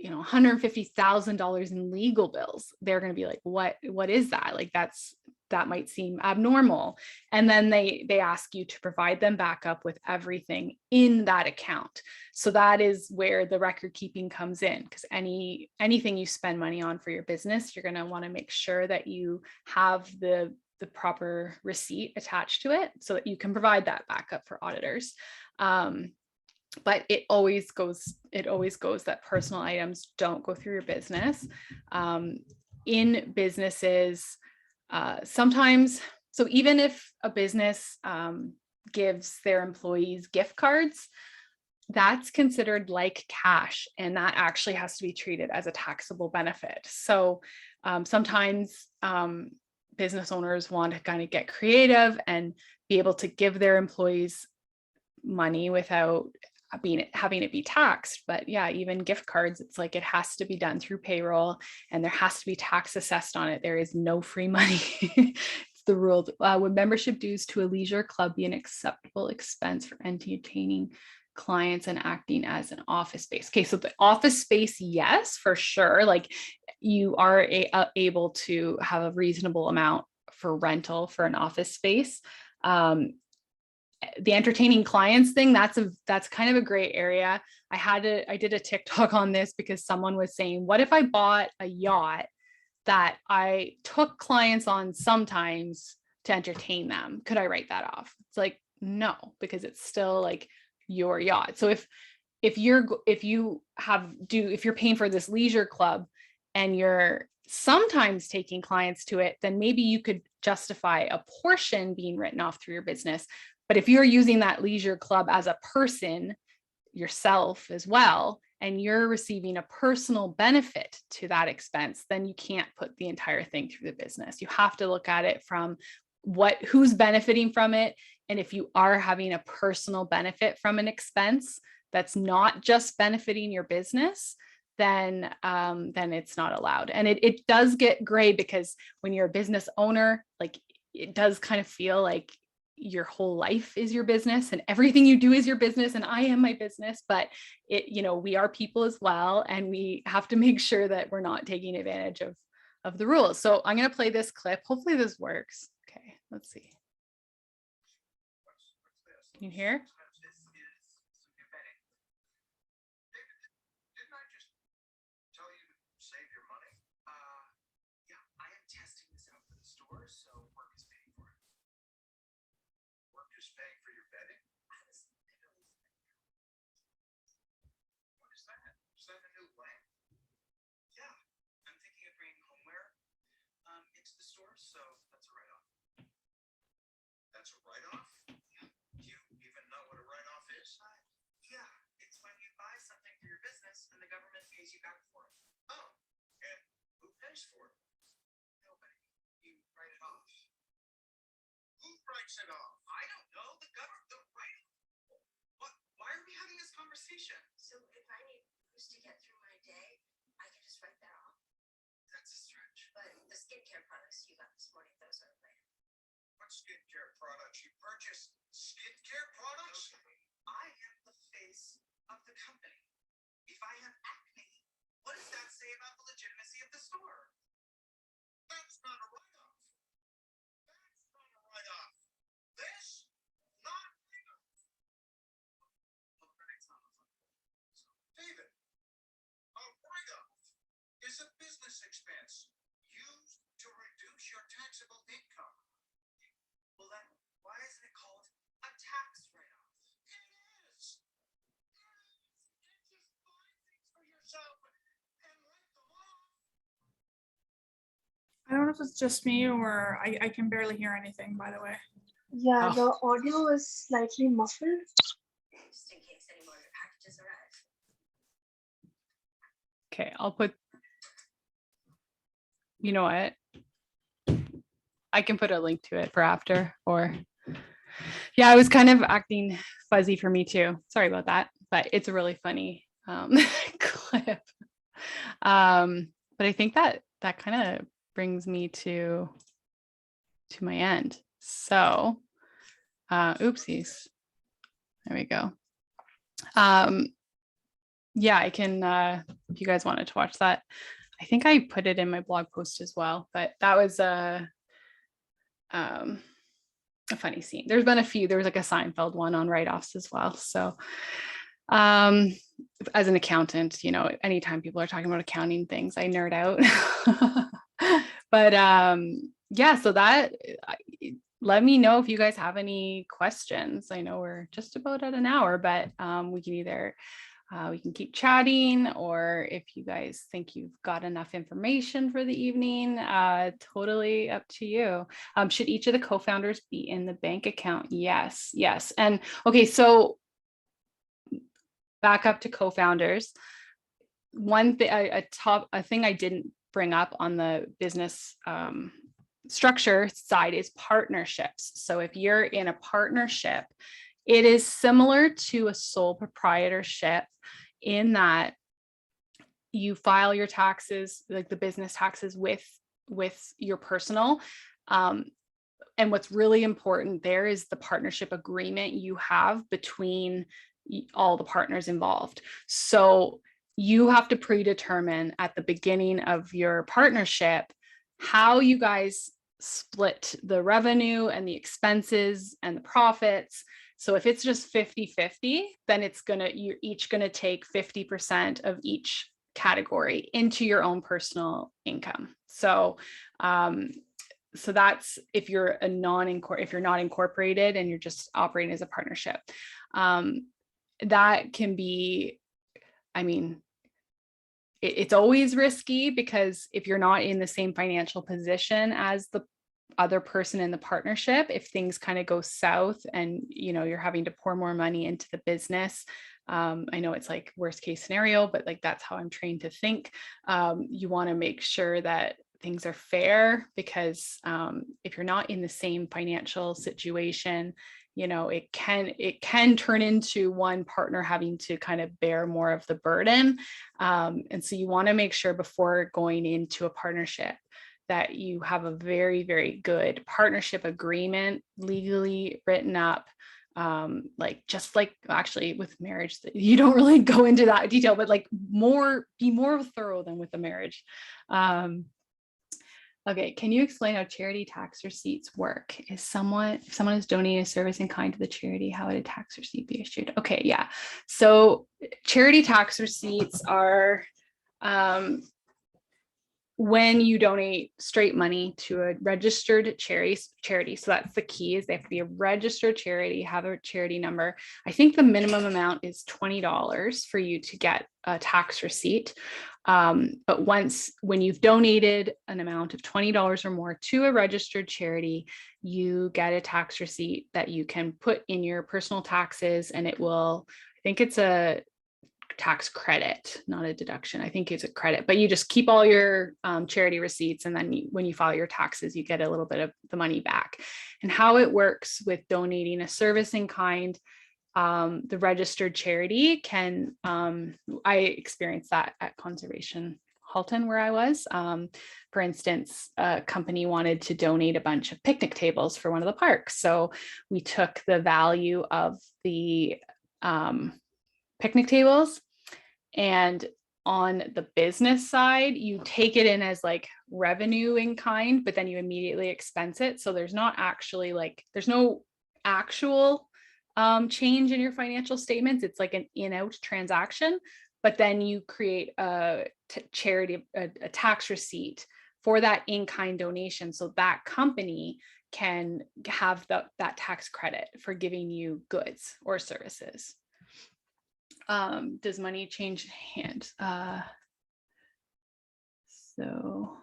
$150,000 in legal bills, they're going to be like, what is that? Like, that might seem abnormal. And then they ask you to provide them back up with everything in that account. So that is where the record keeping comes in, because anything you spend money on for your business, you're going to want to make sure that you have the proper receipt attached to it so that you can provide that backup for auditors. But it always goes that personal items don't go through your business. In businesses, sometimes, so even if a business gives their employees gift cards, that's considered like cash, and that actually has to be treated as a taxable benefit. So sometimes business owners want to kind of get creative and be able to give their employees money without having it be taxed. But yeah, even gift cards, it's like it has to be done through payroll and there has to be tax assessed on it. There is no free money. It's the rule. Would membership dues to a leisure club be an acceptable expense for entertaining clients and acting as an office space? Okay, so the office space, yes, for sure. Like, you are able to have a reasonable amount for rental for an office space. The entertaining clients thing, that's kind of a gray area. I did a TikTok on this because someone was saying, what if I bought a yacht that I took clients on sometimes to entertain them? Could I write that off? It's like, no, because it's still like your yacht. So if you're paying for this leisure club and you're sometimes taking clients to it, then maybe you could justify a portion being written off through your business. But if you're using that leisure club as a person yourself as well, and you're receiving a personal benefit to that expense, then you can't put the entire thing through the business. You have to look at it from who's benefiting from it. And if you are having a personal benefit from an expense that's not just benefiting your business, then it's not allowed. And it does get gray, because when you're a business owner, like, it does kind of feel like your whole life is your business and everything you do is your business, and I am my business. But we are people as well, and we have to make sure that we're not taking advantage of the rules. So I'm going to play this clip. Hopefully this works. Okay, let's see. Can you hear? Paying for your bedding? What is that? Is that a new lamp? tax for? Nobody. You write it off. Who writes it off? I don't know. The government, the right. What? Why are we having this conversation? So if I need boost to get through my day, I can just write that off. That's a stretch. But the skincare products you got this morning, those are later. What skincare products? You purchase skincare products? Okay. I am the face of the company. If I have acne, what does that say about the legitimacy of the store? That's not a write-off. That's not a write-off. This, not a write-off. David, a write-off is a business expense used to reduce your taxable income. Well, then, why isn't it called a tax write-off? It is. You just buy things for yourself and write them off. I don't know if it's just me or I can barely hear anything, by the way. Yeah, Oh. the audio is slightly muffled. Just in case any more of your packages arrive. Okay, I'll put, you know what? I can put a link to it for after, or yeah, it was kind of acting fuzzy for me too. Sorry about that, but it's a really funny clip. But I think that kind of brings me to my end. So, oopsies. There we go. Yeah, I can, if you guys wanted to watch that, I think I put it in my blog post as well, but that was a funny scene. There's been a few, there was like a Seinfeld one on write-offs as well. So, as an accountant, you know, anytime people are talking about accounting things, I nerd out. But yeah, so that, let me know if you guys have any questions. I know we're just about at an hour, but we can either we can keep chatting, or if you guys think you've got enough information for the evening, totally up to you. Should each of the co-founders be in the bank account? Yes, yes. And okay, so back up to co-founders. One thing, a thing I didn't bring up on the business structure side is partnerships. So if you're in a partnership, it is similar to a sole proprietorship in that you file your taxes, like the business taxes, with your personal. And what's really important there is the partnership agreement you have between all the partners involved. So you have to predetermine at the beginning of your partnership how you guys split the revenue and the expenses and the profits. So if it's just 50-50, then you're each gonna take 50% of each category into your own personal income. So so that's if you're not incorporated and you're just operating as a partnership. That can be, I mean, it's always risky, because if you're not in the same financial position as the other person in the partnership, if things kind of go south and you're having to pour more money into the business, I know it's like worst case scenario, but like that's how I'm trained to think. You want to make sure that things are fair, because if you're not in the same financial situation, it can turn into one partner having to kind of bear more of the burden. And so you want to make sure before going into a partnership that you have a very, very good partnership agreement legally written up. Just like actually with marriage, you don't really go into that detail, but like be more thorough than with the marriage. Okay, can you explain how charity tax receipts work? If someone is donating a service in kind to the charity, how would a tax receipt be issued? Okay, yeah. So charity tax receipts are when you donate straight money to a registered charity. So that's the key, is they have to be a registered charity, have a charity number. I think the minimum amount is $20 for you to get a tax receipt. But when you've donated an amount of $20 or more to a registered charity, you get a tax receipt that you can put in your personal taxes, and it will, I think it's a tax credit, not a deduction. I think it's a credit, but you just keep all your charity receipts, and then when you file your taxes, you get a little bit of the money back. And how it works with donating a service in kind, the registered charity can, I experienced that at Conservation Halton where I was. For instance, a company wanted to donate a bunch of picnic tables for one of the parks. So we took the value of the picnic tables, and on the business side, you take it in as like revenue in kind, but then you immediately expense it. So there's not actually like, there's no actual change in your financial statements. It's like an in-out transaction, but then you create a charity, a tax receipt for that in-kind donation. So that company can have that tax credit for giving you goods or services. Does money change hands? So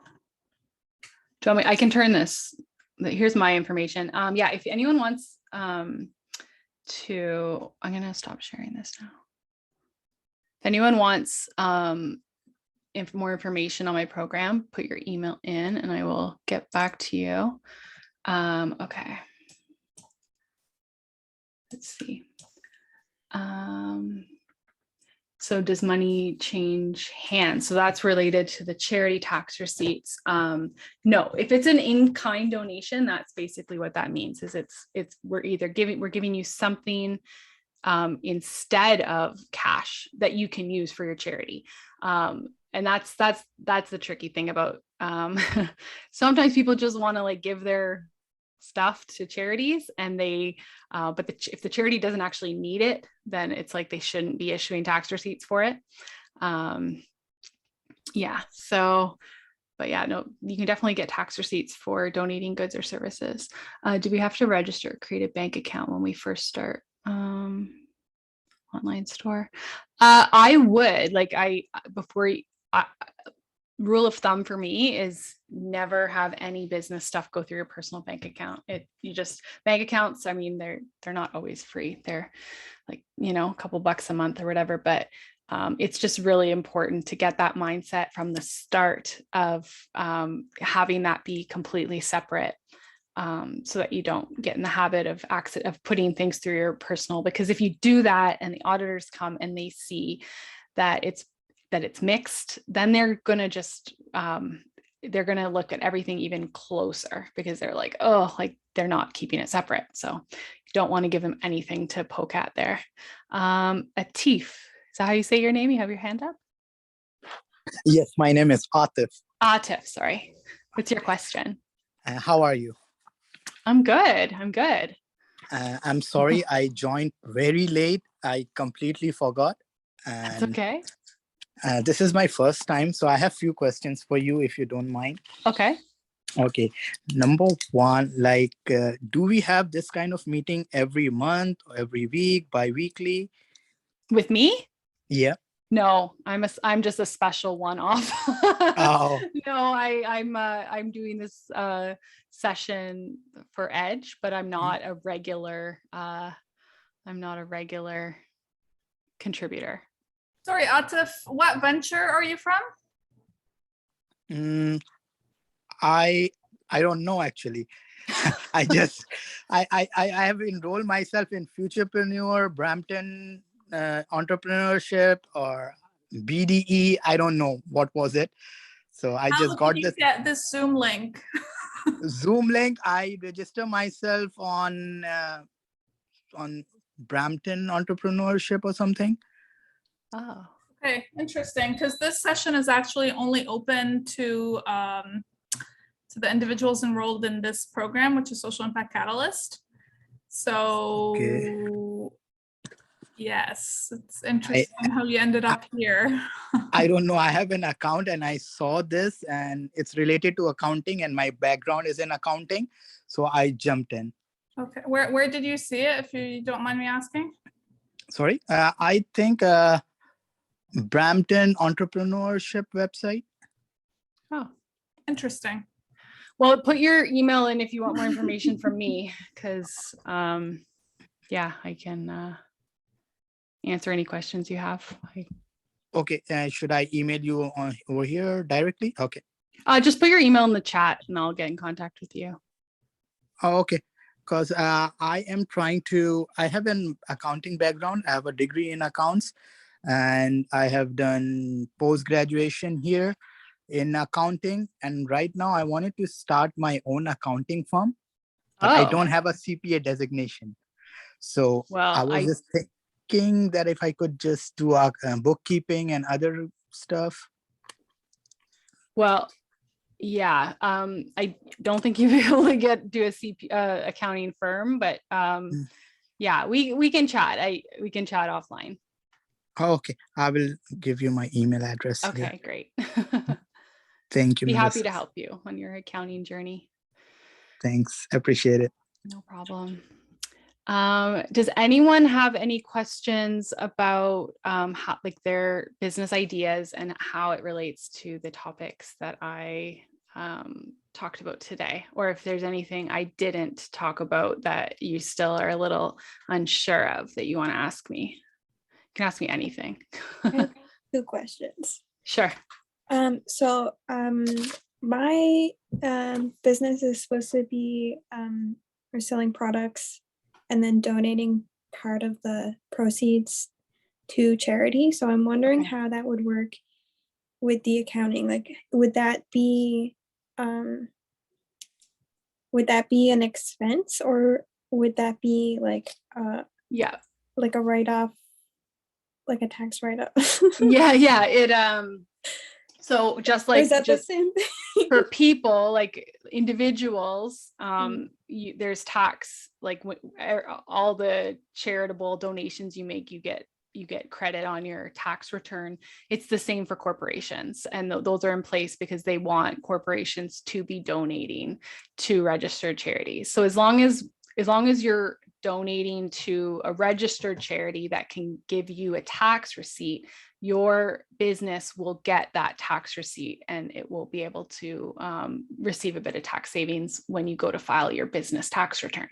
do you want me, I can turn this, here's my information. Yeah, if anyone wants to, I'm gonna stop sharing this now. If anyone wants more information on my program, put your email in and I will get back to you. Okay. Let's see. So does money change hands? So that's related to the charity tax receipts. No, if it's an in-kind donation, that's basically what that means, is we're giving you something instead of cash that you can use for your charity. And that's the tricky thing about sometimes people just want to like give their stuff to charities, and they but if the charity doesn't actually need it, then it's like they shouldn't be issuing tax receipts for it. Yeah, so but yeah, no, you can definitely get tax receipts for donating goods or services. Do we have to register, create a bank account when we first start online store? I would, like, rule of thumb for me is never have any business stuff go through your personal bank account. Bank accounts, I mean, they're not always free. They're like, a couple bucks a month or whatever, but it's just really important to get that mindset from the start of having that be completely separate, so that you don't get in the habit of putting things through your personal, because if you do that and the auditors come and they see that it's mixed, then they're going to just, they're going to look at everything even closer, because they're like, oh, like they're not keeping it separate. So you don't want to give them anything to poke at there. Atif, is that how you say your name? You have your hand up? Yes, my name is Atif. Atif, sorry. What's your question? How are you? I'm good. I'm sorry, I joined very late. I completely forgot. That's And okay. this is my first time, so I have few questions for you, if you don't mind. Okay. Okay. Number one, do we have this kind of meeting every month, or every week, bi-weekly? With me? Yeah. No, I'm just a special one-off. Oh. No, I'm doing this session for Edge, but I'm not a regular contributor. Sorry, Atif, what venture are you from? I don't know actually. I have enrolled myself in Futurepreneur, Brampton entrepreneurship, or BDE. I don't know what was it. So I just got Did you this get this Zoom link? Zoom link. I register myself on Brampton entrepreneurship or something. Oh. Okay, interesting, because this session is actually only open to the individuals enrolled in this program, which is Social Impact Catalyst. So Okay. yes, it's interesting how you ended up here. I don't know. I have an account and I saw this, and it's related to accounting, and my background is in accounting. So I jumped in. Okay, where did you see it, if you don't mind me asking? Sorry, I think Brampton entrepreneurship website. Oh, interesting. Well, put your email in if you want more information from me, because yeah, I can answer any questions you have. Okay, should I email you on over here directly? Okay. Just put your email in the chat and I'll get in contact with you. Oh, okay. Because I am trying to, I have an accounting background. I have a degree in accounts and I have done post-graduation here in accounting. And right now I wanted to start my own accounting firm, but I don't have a CPA designation. So I Well, was just thinking that if I could just do bookkeeping and other stuff. well, yeah. I don't think you'll be able to do a CP accounting firm, but yeah, we can chat. We can chat offline. Oh, okay, I will give you my email address. Okay, great. Thank you, Be happy Melissa. to help you on your accounting journey. Thanks, appreciate it. No problem. Does anyone have any questions about how, like, their business ideas and how it relates to the topics that I talked about today? Or if there's anything I didn't talk about that you still are a little unsure of that you want to ask me? You can ask me anything. I have 2 questions. Sure. So my business is supposed to be we're selling products and then donating part of the proceeds to charity. So I'm wondering Okay. how that would work with the accounting. Like, would that be an expense, or would that be like Yeah. like a write-off, like a tax write-off? Yeah. It so just Or is like that the same thing? for people, like individuals, there's tax, like all the charitable donations you make, you get credit on your tax return. It's the same for corporations, and those are in place because they want corporations to be donating to registered charities. So as long as you're donating to a registered charity that can give you a tax receipt, your business will get that tax receipt and it will be able to receive a bit of tax savings when you go to file your business tax return.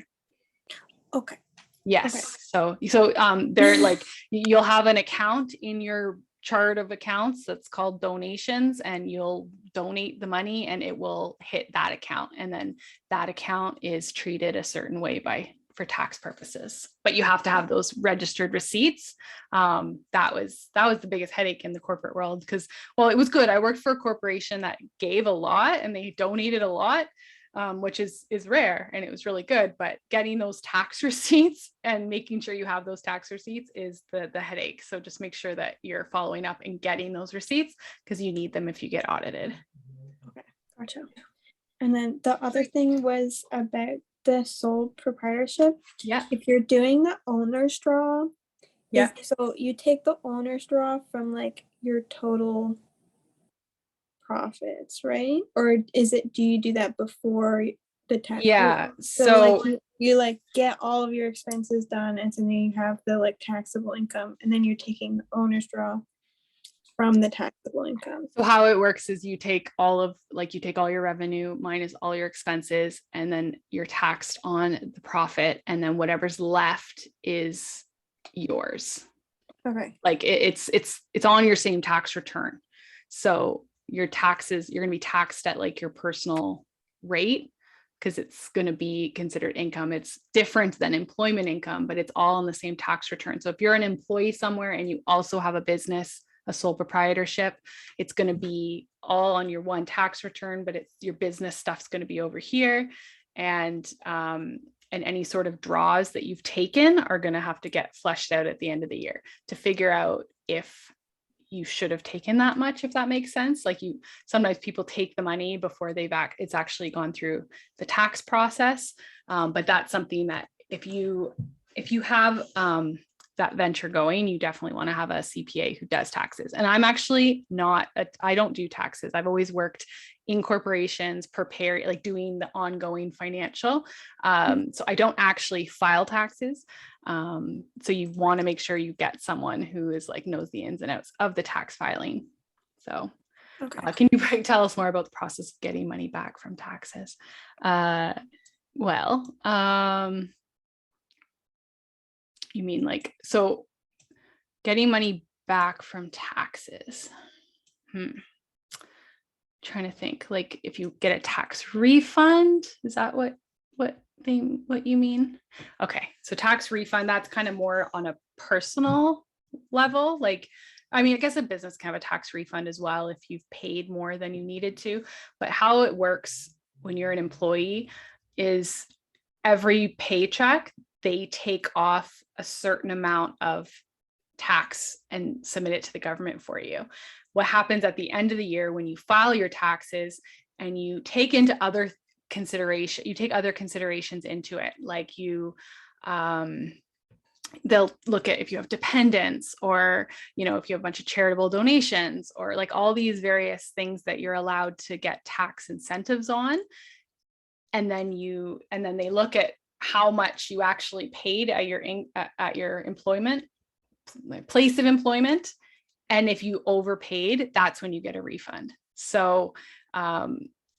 Okay. Yes. Okay. So they're like, you'll have an account in your chart of accounts that's called donations, and you'll donate the money and it will hit that account. And then that account is treated a certain way for tax purposes, but you have to have those registered receipts. That was the biggest headache in the corporate world, because, well, it was good. I worked for a corporation that gave a lot and they donated a lot, which is rare, and it was really good. But getting those tax receipts and making sure you have those tax receipts is the headache. So just make sure that you're following up and getting those receipts, because you need them if you get audited. Okay, gotcha. And then the other thing was about the sole proprietorship. Yeah. If you're doing the owner's draw, Yeah. so you take the owner's draw from like your total profits, right? Or do you do that before the tax? Yeah. So like you like get all of your expenses done, and so then you have the like taxable income, and then you're taking the owner's draw from the taxable income. So how it works is you take all your revenue minus all your expenses, and then you're taxed on the profit, and then whatever's left is yours. Okay. Like it's on your same tax return. So your taxes, you're going to be taxed at like your personal rate, because it's going to be considered income. It's different than employment income, but it's all on the same tax return. So if you're an employee somewhere and you also have a business, a sole proprietorship, it's going to be all on your one tax return, but it's your business stuff's going to be over here. And any sort of draws that you've taken are going to have to get fleshed out at the end of the year to figure out if you should have taken that much, if that makes sense. Like sometimes people take the money before it's actually gone through the tax process. But that's something that if you have that venture going, you definitely want to have a CPA who does taxes. And I'm actually I don't do taxes. I've always worked in corporations, doing the ongoing financial. So I don't actually file taxes. So you want to make sure you get someone who is knows the ins and outs of the tax filing. So can you tell us more about the process of getting money back from taxes? You mean so getting money back from taxes? Trying to think, like if you get a tax refund, is that what you mean? Okay, so tax refund, that's kind of more on a personal level. Like, I mean, I guess a business can have a tax refund as well if you've paid more than you needed to, but how it works when you're an employee is every paycheck, they take off a certain amount of tax and submit it to the government for you. What happens at the end of the year when you file your taxes and you take into other consideration, you take other considerations into it, like you, they'll look at if you have dependents, or, you know, if you have a bunch of charitable donations, or like all these various things that you're allowed to get tax incentives on. And then they look at how much you actually paid at your employment place of employment. And if you overpaid, that's when you get a refund. So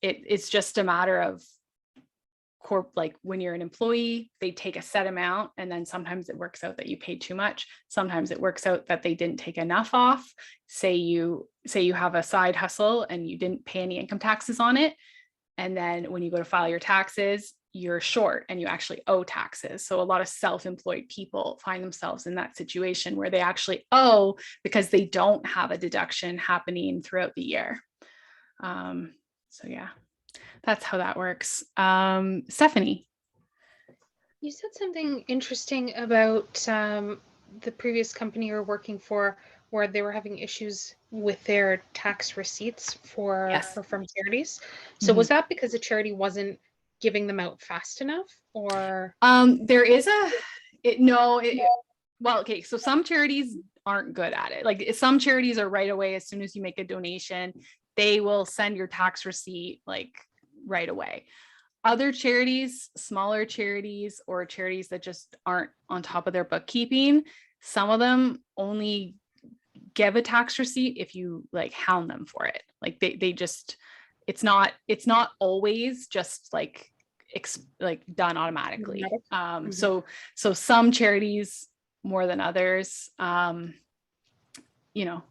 it's just a matter of like when you're an employee, they take a set amount, and then sometimes it works out that you paid too much. Sometimes it works out that they didn't take enough off. Say you have a side hustle and you didn't pay any income taxes on it. And then when you go to file your taxes, you're short and you actually owe taxes. So a lot of self-employed people find themselves in that situation where they actually owe because they don't have a deduction happening throughout the year. So yeah, that's how that works. Stephanie. You said something interesting about the previous company you were working for, where they were having issues with their tax receipts from charities. So was that because the charity wasn't giving them out fast enough, or? There is well, okay, so some charities aren't good at it. Like some charities are right away, as soon as you make a donation, they will send your tax receipt like right away. Other charities, smaller charities, or charities that just aren't on top of their bookkeeping, some of them only give a tax receipt if you like hound them for it. Like they just, it's not always just like done automatically. So some charities more than others, you know,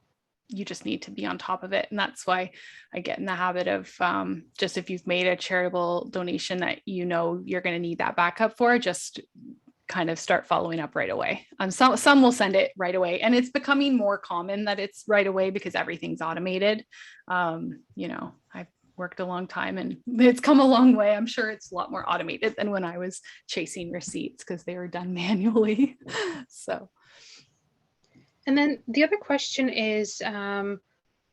you just need to be on top of it. And that's why I get in the habit of just if you've made a charitable donation that you know you're going to need that backup for, just kind of start following up right away. Some will send it right away, and it's becoming more common that it's right away because everything's automated. You know, I've worked a long time and it's come a long way. I'm sure it's a lot more automated than when I was chasing receipts because they were done manually. So. And then the other question is, I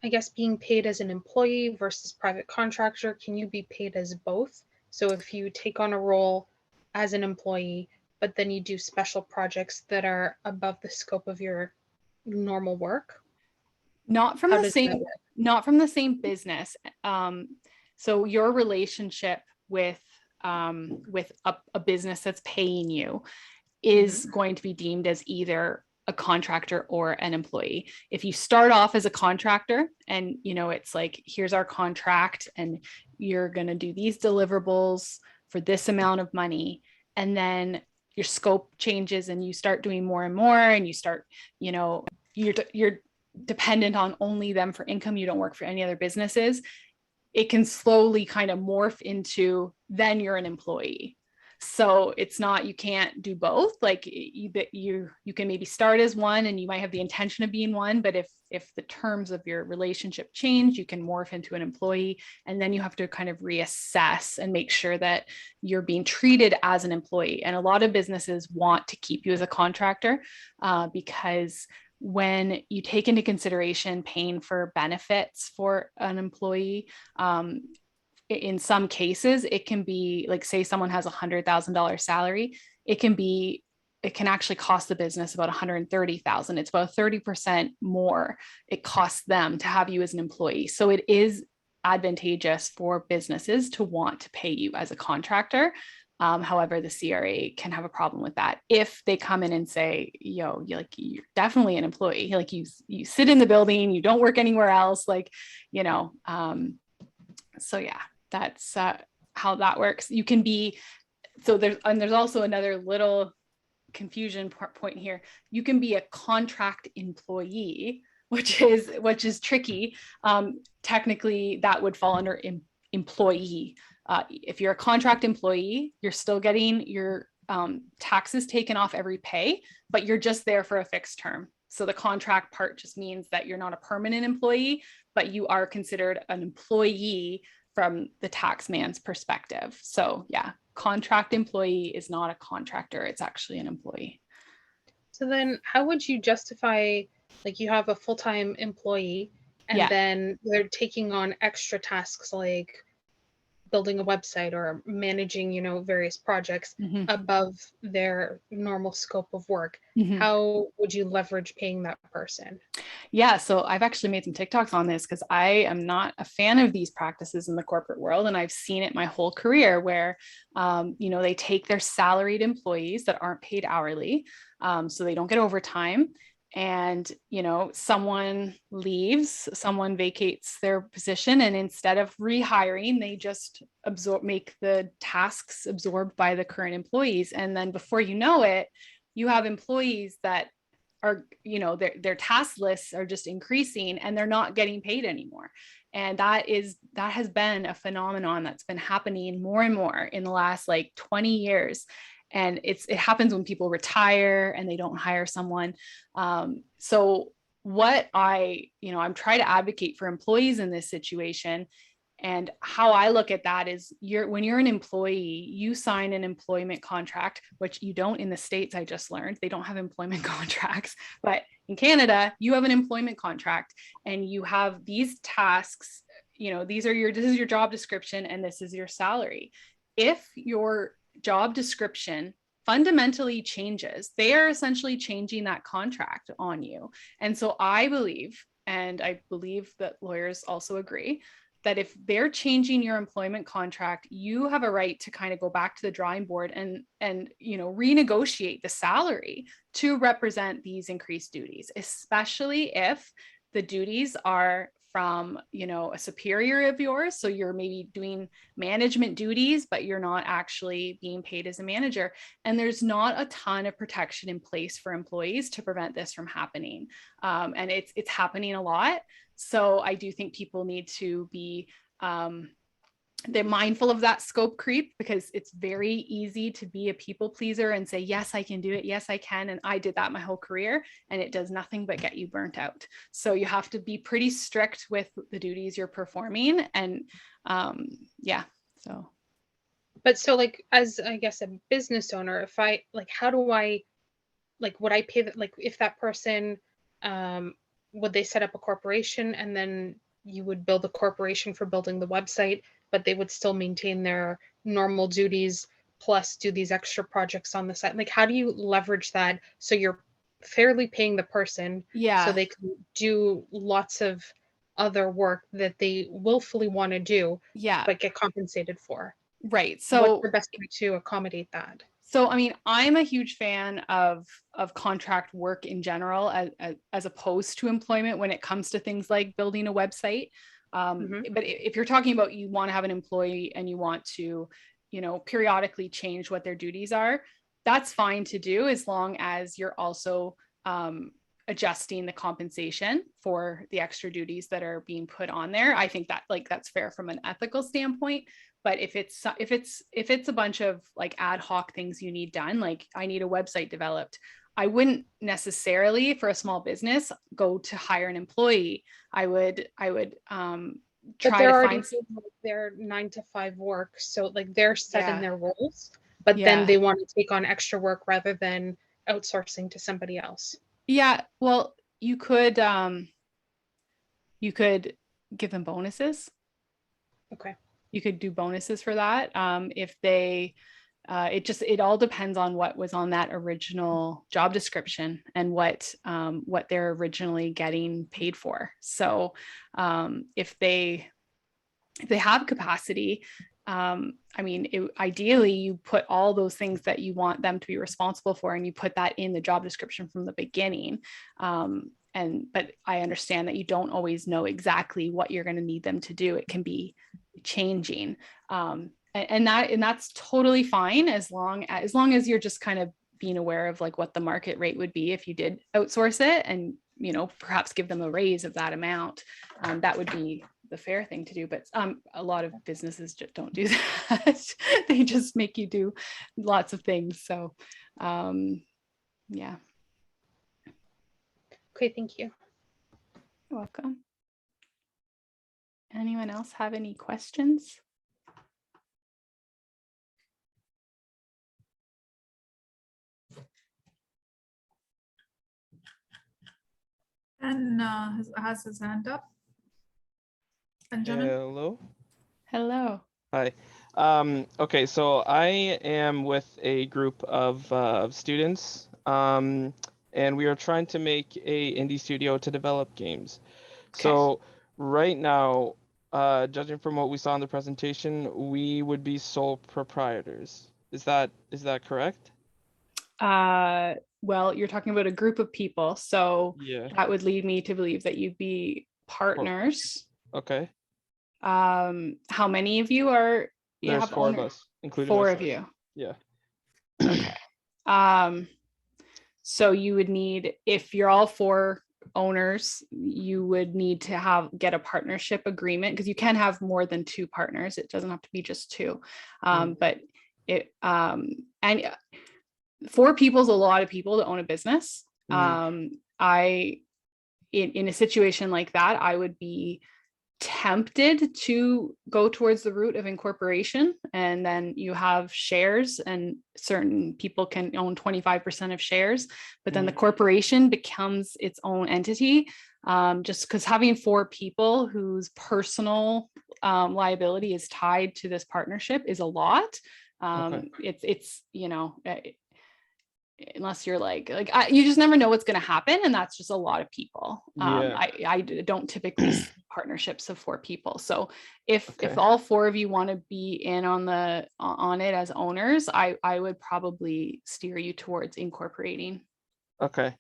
guess, being paid as an employee versus private contractor, can you be paid as both? So if you take on a role as an employee, but then you do special projects that are above the scope of your normal work? Not from the same business. So your relationship with a business that's paying you is going to be deemed as either a contractor or an employee. If you start off as a contractor and, you know, it's like, here's our contract and you're going to do these deliverables for this amount of money. And then your scope changes and you start doing more and more, and you start, you know, you're dependent on only them for income. You don't work for any other businesses. It can slowly kind of morph into, then you're an employee. So it's not, you can't do both. Like you can maybe start as one and you might have the intention of being one, but if the terms of your relationship change, you can morph into an employee, and then you have to kind of reassess and make sure that you're being treated as an employee. And a lot of businesses want to keep you as a contractor because when you take into consideration paying for benefits for an employee, in some cases, it can be like, say someone has $100,000 salary, it can actually cost the business about $130,000. It's about 30% more it costs them to have you as an employee. So it is advantageous for businesses to want to pay you as a contractor. However, the CRA can have a problem with that if they come in and say, yo, you're definitely an employee. Like you sit in the building, you don't work anywhere else. Like, you know, so yeah, that's how that works. You can be, so there's also another little confusion point here. You can be a contract employee, which is tricky. Technically, that would fall under employee. If you're a contract employee, you're still getting your taxes taken off every pay, but you're just there for a fixed term. So the contract part just means that you're not a permanent employee, but you are considered an employee from the tax man's perspective. So yeah, contract employee is not a contractor, it's actually an employee. So then how would you justify, like, you have a full-time employee and then they're taking on extra tasks like building a website or managing, you know, various projects above their normal scope of work? How would you leverage paying that person? Yeah, so I've actually made some TikToks on this because I am not a fan of these practices in the corporate world. And I've seen it my whole career where, you know, they take their salaried employees that aren't paid hourly, so they don't get overtime. And, you know, someone leaves, someone vacates their position, and instead of rehiring, they just make the tasks absorbed by the current employees. And then before you know it, you have employees that are, you know, their task lists are just increasing and they're not getting paid anymore. And that has been a phenomenon that's been happening more and more in the last like 20 years. And it happens when people retire and they don't hire someone. So what I'm trying to advocate for employees in this situation. And how I look at that is when you're an employee, you sign an employment contract, which you don't in the States. I just learned they don't have employment contracts, but in Canada, you have an employment contract and you have these tasks, you know, this is your job description and this is your salary. If your job description fundamentally changes, they are essentially changing that contract on you. And so I believe, and I believe that lawyers also agree, that if they're changing your employment contract, you have a right to kind of go back to the drawing board and you know, renegotiate the salary to represent these increased duties, especially if the duties are from, you know, a superior of yours. So you're maybe doing management duties, but you're not actually being paid as a manager. And there's not a ton of protection in place for employees to prevent this from happening. And it's happening a lot. So I do think people need to be they're mindful of that scope creep, because it's very easy to be a people pleaser and say, yes, I can do it. Yes, I can. And I did that my whole career, and it does nothing but get you burnt out. So you have to be pretty strict with the duties you're performing. And so. But so, like, as I guess a business owner, if I like, how do I, like, would I pay that, like, if that person, would they set up a corporation and then you would build a corporation for building the website, but they would still maintain their normal duties plus do these extra projects on the side? Like, how do you leverage that so you're fairly paying the person so they can do lots of other work that they willfully want to do, but get compensated for? Right. So what's the best way to accommodate that? So, I mean, I'm a huge fan of contract work in general, as opposed to employment when it comes to things like building a website. But if you're talking about, you want to have an employee and you want to, you know, periodically change what their duties are, that's fine to do, as long as you're also adjusting the compensation for the extra duties that are being put on there. I think that, like, that's fair from an ethical standpoint. But if it's a bunch of like ad hoc things you need done, like I need a website developed, I wouldn't necessarily, for a small business, go to hire an employee. I would try to find their 9-to-5 work, so like they're set in their roles, but then they want to take on extra work rather than outsourcing to somebody else. Yeah, well, you could give them bonuses. Okay. You could do bonuses for that. If they, it all depends on what was on that original job description and what they're originally getting paid for. So if they have capacity, I mean, ideally you put all those things that you want them to be responsible for, and you put that in the job description from the beginning. But I understand that you don't always know exactly what you're going to need them to do. It can be changing. And that's totally fine, as long as you're just kind of being aware of like what the market rate would be if you did outsource it, and, you know, perhaps give them a raise of that amount. That would be the fair thing to do. But a lot of businesses just don't do that. They just make you do lots of things. So yeah. Okay, thank you. You're welcome. Anyone else have any questions? And has his hand up. Benjamin. Hello. Hello. Hi. Okay, so I am with a group of students, and we are trying to make a indie studio to develop games. So right now, judging from what we saw in the presentation, we would be sole proprietors. Is that correct? Well, you're talking about a group of people, so Yeah. that would lead me to believe that you'd be partners. Okay. How many of you are? You There's have 4 of owner- us, including 4 of myself. you. Yeah. Okay. So you would need, if you're all 4 owners, you would need to get a partnership agreement, because you can have more than 2 partners. It doesn't have to be just 2. But it and 4 people is a lot of people to own a business. In a situation like that, I would be tempted to go towards the route of incorporation, and then you have shares, and certain people can own 25% of shares, but then the corporation becomes its own entity. Just because having 4 people whose personal liability is tied to this partnership is a lot. It's you know, unless you're you just never know what's going to happen, and that's just a lot of people. I don't typically see partnerships of 4 people. So if all 4 of you want to be in on it as owners, I would probably steer you towards incorporating. Okay.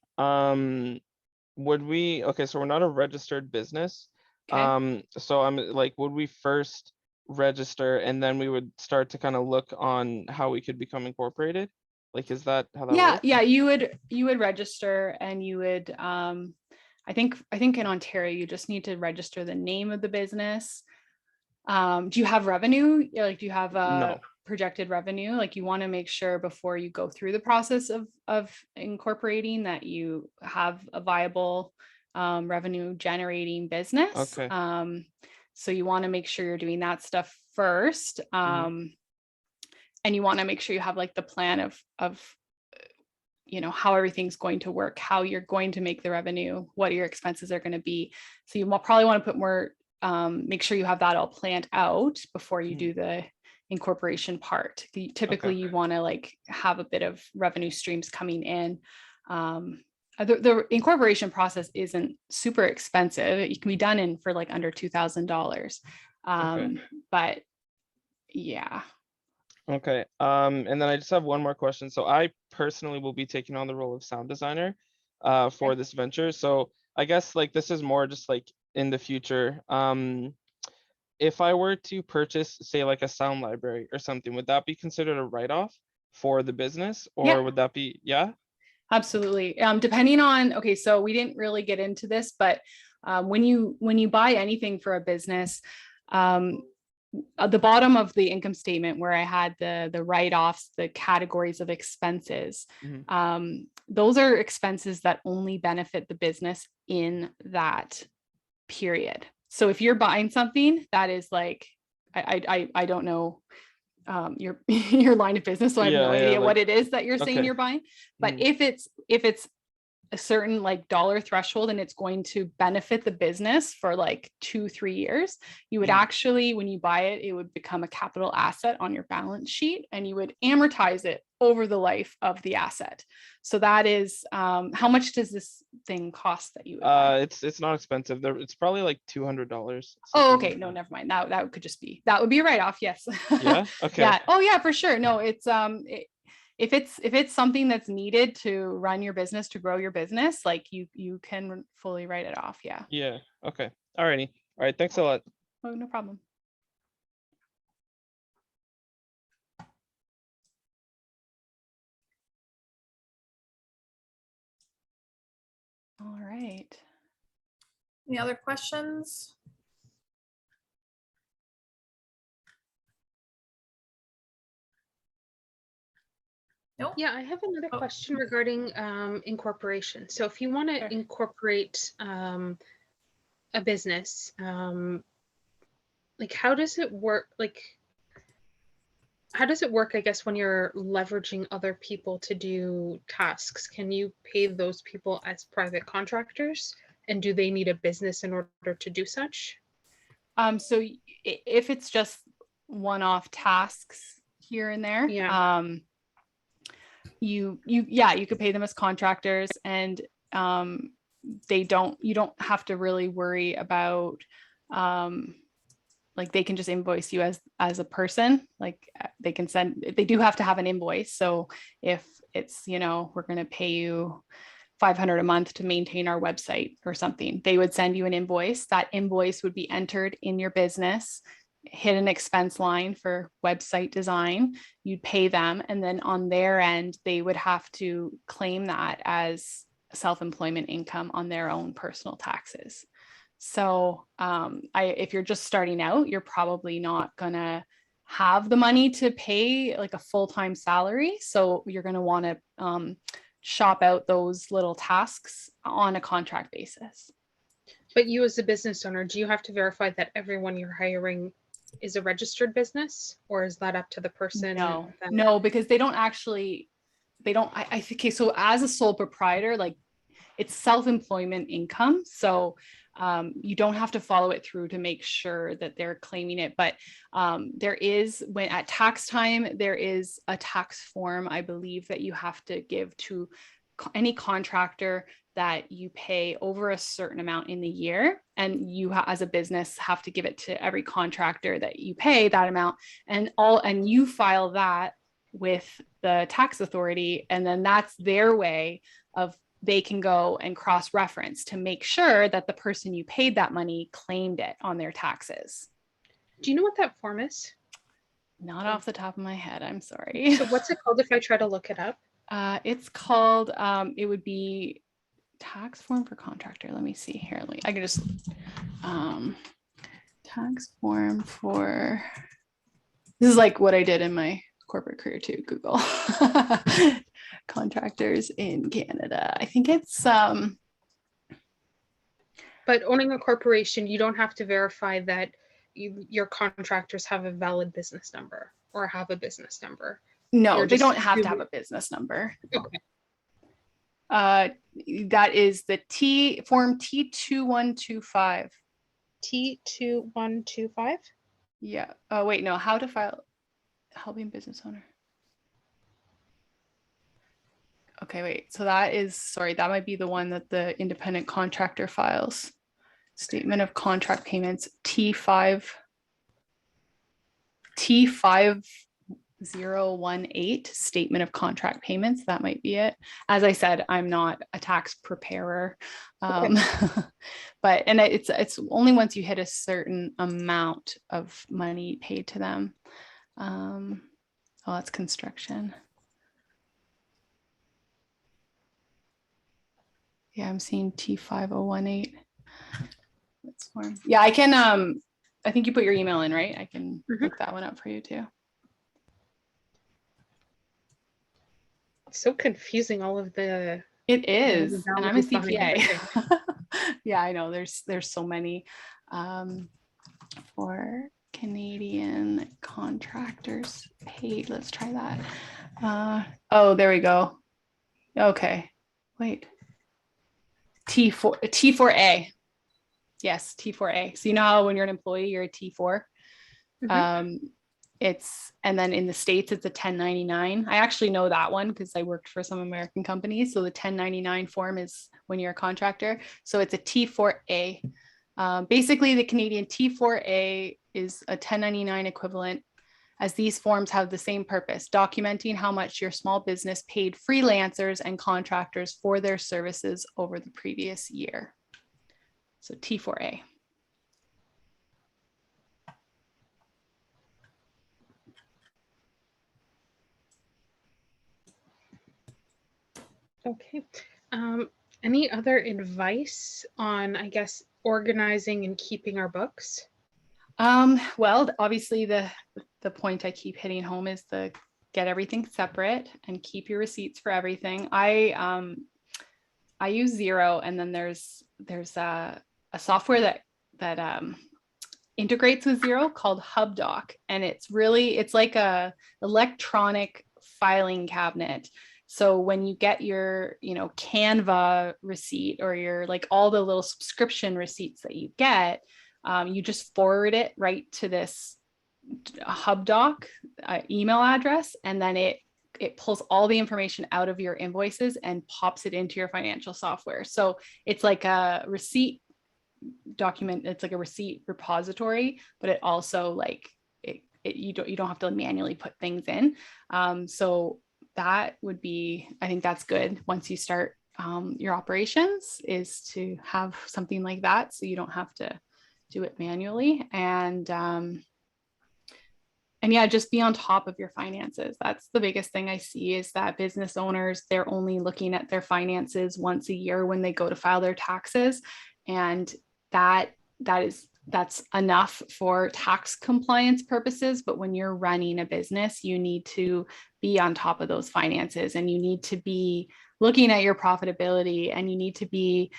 Would we? Okay, so we're not a registered business. Okay. So I'm like, would we first register and then we would start to kind of look on how we could become incorporated? Like, is that how that works? Yeah, you would register, and you would I think in Ontario you just need to register the name of the business. Do you have revenue? Like, do you have No. projected revenue? Like, you want to make sure before you go through the process of incorporating that you have a viable revenue generating business. Okay. So you want to make sure you're doing that stuff first. And you want to make sure you have like the plan of you know, how everything's going to work, how you're going to make the revenue, what your expenses are going to be. So you will probably want to put more, make sure you have that all planned out before you do the incorporation part. Typically you want to like have a bit of revenue streams coming in. The incorporation process isn't super expensive. It can be done for like under $2,000. But yeah. Okay. And then I just have one more question. So I personally will be taking on the role of sound designer for this venture. So I guess like this is more just like in the future. If I were to purchase, say, like a sound library or something, would that be considered a write-off for the business, or would that be, yeah? Absolutely. Depending on, okay, so we didn't really get into this, but when you buy anything for a business, at the bottom of the income statement where I had the write-offs, the categories of expenses, those are expenses that only benefit the business in that period. So if you're buying something that is like, I don't know your your line of business, so I have no idea like, what it is that you're saying you're buying. But if it's a certain like dollar threshold and it's going to benefit the business for like 2-3 years, you would actually, when you buy it, it would become a capital asset on your balance sheet, and you would amortize it over the life of the asset. So that is how much does this thing cost that you would buy? It's not expensive. It's probably like $200. Oh, okay. No, never mind. That could just be, that would be a write-off. Yes. Yeah. Okay. Yeah. Oh yeah, for sure. No, it's if it's something that's needed to run your business, to grow your business, like you can fully write it off. Yeah. Yeah. Okay. Alrighty. All right. Thanks a lot. Oh, no problem. All right. Any other questions? Nope. Yeah, I have another Oh. question regarding incorporation. So if you want to Sure. incorporate a business, like how does it work? Like how does it work, I guess, when you're leveraging other people to do tasks? Can you pay those people as private contractors? And do they need a business in order to do such? So if it's just one-off tasks here and there, Yeah. you could pay them as contractors, and you don't have to really worry about like they can just invoice you as a person. Like they do have to have an invoice. So if it's, we're going to pay you $500 a month to maintain our website or something, they would send you an invoice. That invoice would be entered in your business, hit an expense line for website design, you'd pay them, and then on their end, they would have to claim that as self-employment income on their own personal taxes. So if you're just starting out, you're probably not gonna have the money to pay like a full-time salary. So you're gonna want to shop out those little tasks on a contract basis. But you as a business owner, do you have to verify that everyone you're hiring is a registered business, or is that up to the person? No, because they don't, I think, okay, so as a sole proprietor, like it's self-employment income. So you don't have to follow it through to make sure that they're claiming it. But there is, when at tax time, there is a tax form, I believe, that you have to give to any contractor that you pay over a certain amount in the year. And you as a business have to give it to every contractor that you pay that amount, and you file that with the tax authority. And then that's their way of, they can go and cross-reference to make sure that the person you paid that money claimed it on their taxes. Do you know what that form is? Not off the top of my head, I'm sorry. So what's it called if I try to look it up? It's called, it would be tax form for contractor. Let me see here. I can just, tax form for, this is like what I did in my corporate career too, Google. Contractors in Canada. I think it's But owning a corporation, you don't have to verify that your contractors have a valid business number or have a business number. No, they don't have to have a business number. Okay. That is the form T2125. T2125? Yeah. Oh, wait, no. How to file helping business owner. Okay, wait. So that might be the one that the independent contractor files. Statement of contract payments, T5018, statement of contract payments. That might be it. As I said, I'm not a tax preparer. Okay. But it's only once you hit a certain amount of money paid to them. Oh, that's construction. Yeah, I'm seeing T5018. That's form. Yeah, I can, I think you put your email in, right? I can look that one up for you too. It's so confusing, all of the. It is, and I'm a balances behind CPA. Yeah, I know there's so many for Canadian contractors paid. Let's try that. Oh, there we go. Okay, wait. T4A. Yes, T4A. So you know how when you're an employee, you're a T4. And then in the States, it's a 1099. I actually know that one because I worked for some American companies. So the 1099 form is when you're a contractor. So it's a T4A. Basically, the Canadian T4A is a 1099 equivalent, as these forms have the same purpose, documenting how much your small business paid freelancers and contractors for their services over the previous year. So T4A. Okay. Any other advice on, I guess, organizing and keeping our books? Well, obviously the point I keep hitting home is the get everything separate and keep your receipts for everything. I use Zero, and then there's a software that integrates with Zero called HubDoc, and it's like a electronic filing cabinet. So when you get your, Canva receipt or your like all the little subscription receipts that you get, you just forward it right to this HubDoc email address, and then it pulls all the information out of your invoices and pops it into your financial software. So it's like a receipt document. It's like a receipt repository, but it also like you don't have to manually put things in. So that would be, I think that's good once you start your operations, is to have something like that, so you don't have to do it manually. And yeah, just be on top of your finances. That's the biggest thing I see, is that business owners, they're only looking at their finances once a year when they go to file their taxes. And that's enough for tax compliance purposes. But when you're running a business, you need to be on top of those finances, and you need to be looking at your profitability, and you need to be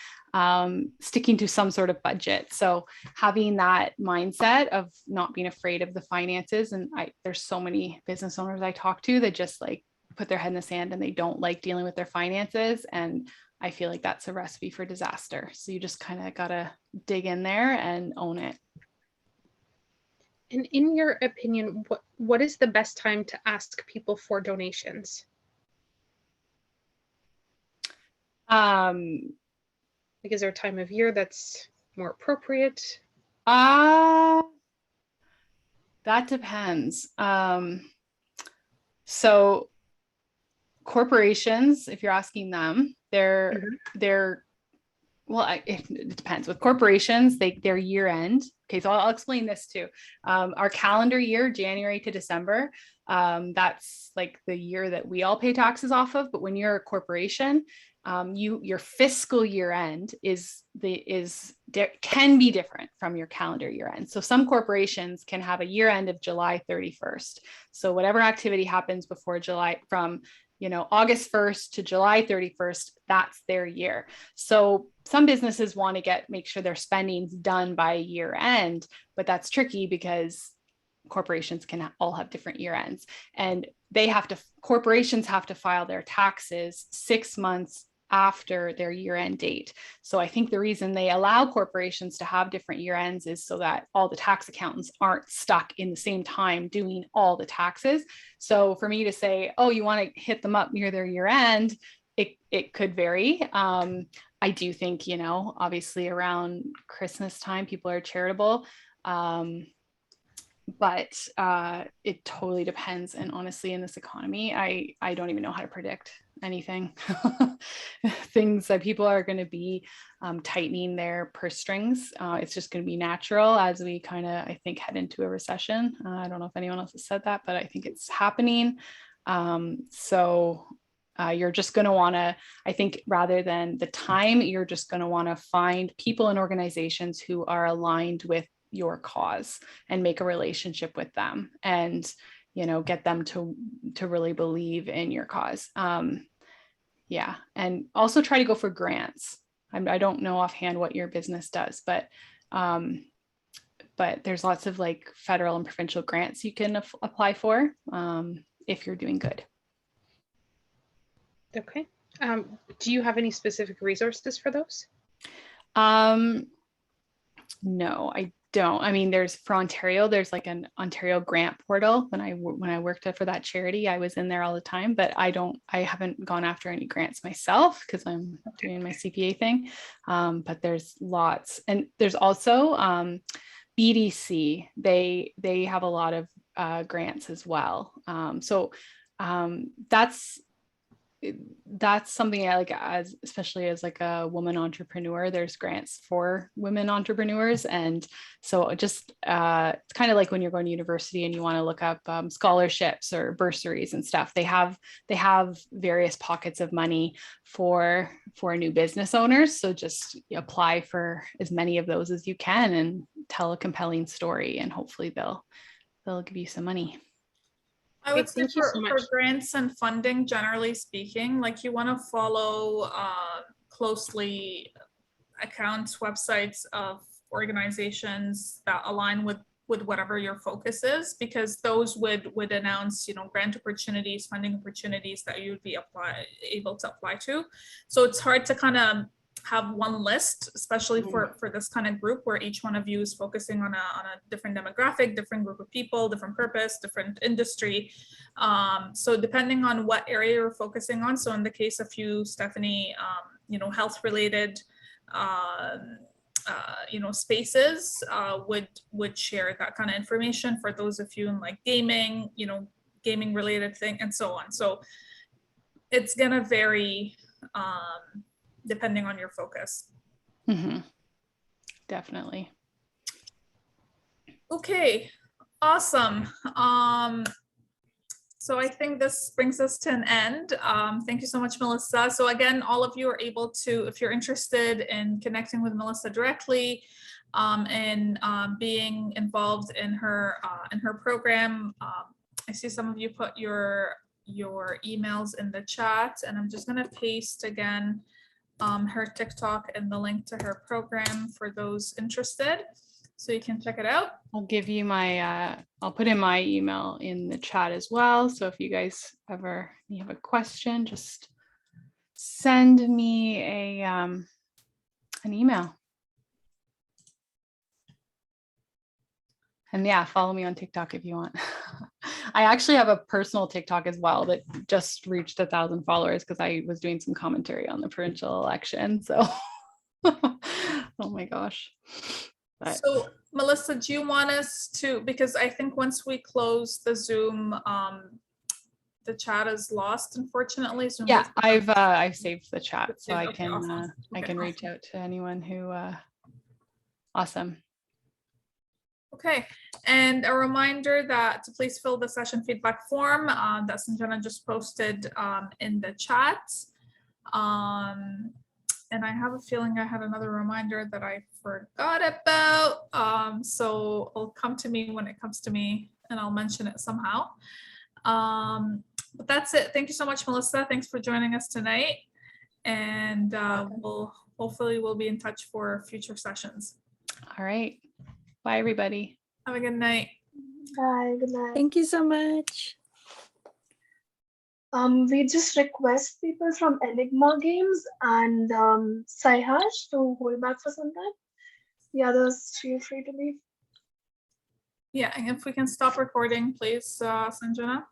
sticking to some sort of budget. So having that mindset of not being afraid of the finances, and there's so many business owners I talk to that just like put their head in the sand and they don't like dealing with their finances. And I feel like that's a recipe for disaster. So you just kind of gotta dig in there and own it. And in your opinion, what is the best time to ask people for donations? Like, is there a time of year that's more appropriate? That depends. So corporations, if you're asking them, they're well, it depends. With corporations, their year end. Okay, so I'll explain this too. Our calendar year, January to December, that's like the year that we all pay taxes off of. But when you're a corporation, your fiscal year end can be different from your calendar year end. So some corporations can have a year end of July 31st. So whatever activity happens before July, from August 1st to July 31st, that's their year. So some businesses want to make sure their spending's done by year end, but that's tricky because corporations can all have different year ends, and corporations have to file their taxes 6 months after their year end date. So I think the reason they allow corporations to have different year ends is so that all the tax accountants aren't stuck in the same time doing all the taxes. So for me to say, oh, you want to hit them up near their year end, it could vary. I do think, obviously around Christmas time, people are charitable. But it totally depends. And honestly, in this economy, I don't even know how to predict anything. Things that people are going to be tightening their purse strings. It's just going to be natural as we kind of, I think, head into a recession. I don't know if anyone else has said that, but I think it's happening. So you're just going to want to, I think, rather than the time, you're just going to want to find people and organizations who are aligned with your cause and make a relationship with them, and get them to really believe in your cause. Yeah, and also try to go for grants. I don't know offhand what your business does, but there's lots of like federal and provincial grants you can apply for if you're doing good. Okay. Do you have any specific resources for those? No, I don't. I mean, for Ontario, there's like an Ontario grant portal. When I worked for that charity, I was in there all the time, but I haven't gone after any grants myself because I'm doing my CPA thing. But there's lots, and there's also BDC. They have a lot of grants as well. So that's that's something I like, as especially as like a woman entrepreneur, there's grants for women entrepreneurs. And so just it's kind of like when you're going to university and you want to look up scholarships or bursaries and stuff. They have various pockets of money for new business owners. So just apply for as many of those as you can and tell a compelling story, and hopefully they'll give you some money. I would Okay, say thank you so for much. grants and funding, generally speaking, like you want to follow closely accounts, websites of organizations that align with whatever your focus is, because those would announce, you know, grant opportunities, funding opportunities that you would be able to apply to. So it's hard to kind of have one list, especially for this kind of group where each one of you is focusing on a different demographic, different group of people, different purpose, different industry. So depending on what area you're focusing on. So in the case of you, Stephanie, you know, health related, you know, spaces would share that kind of information. For those of you in like gaming, you know, gaming related thing and so on. So it's gonna vary depending on your focus. Definitely. Okay, awesome. So I think this brings us to an end. Thank you so much, Melissa. So again, all of you are able to, if you're interested in connecting with Melissa directly and being involved in her program, I see some of you put your emails in the chat, and I'm just gonna paste again her TikTok and the link to her program for those interested, so you can check it out. I'll give you my, I'll put in my email in the chat as well. So if you guys ever you have a question, just send me an email. And yeah, follow me on TikTok if you want. I actually have a personal TikTok as well that just reached 1,000 followers because I was doing some commentary on the provincial election. So, oh my gosh. But So Melissa, do you want us to, because I think once we close the Zoom, the chat is lost, unfortunately. Zoom yeah, is- I've saved the chat, so I Okay, can awesome. I Okay, can reach awesome. out to anyone who awesome. Okay, and a reminder that to please fill the session feedback form that Sanjana just posted in the chat. And I have a feeling I had another reminder that I forgot about. So it'll come to me when it comes to me, and I'll mention it somehow. But that's it. Thank you so much, Melissa. Thanks for joining us tonight. And hopefully we'll be in touch for future sessions. All right. Bye, everybody. Have a good night. Bye. Good night. Thank you so much. We just request people from Enigma Games and Saihash to hold back for some time. The others feel free to leave. Yeah, and if we can stop recording, please, Sanjana.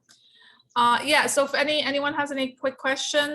Yeah, so if anyone has any quick questions,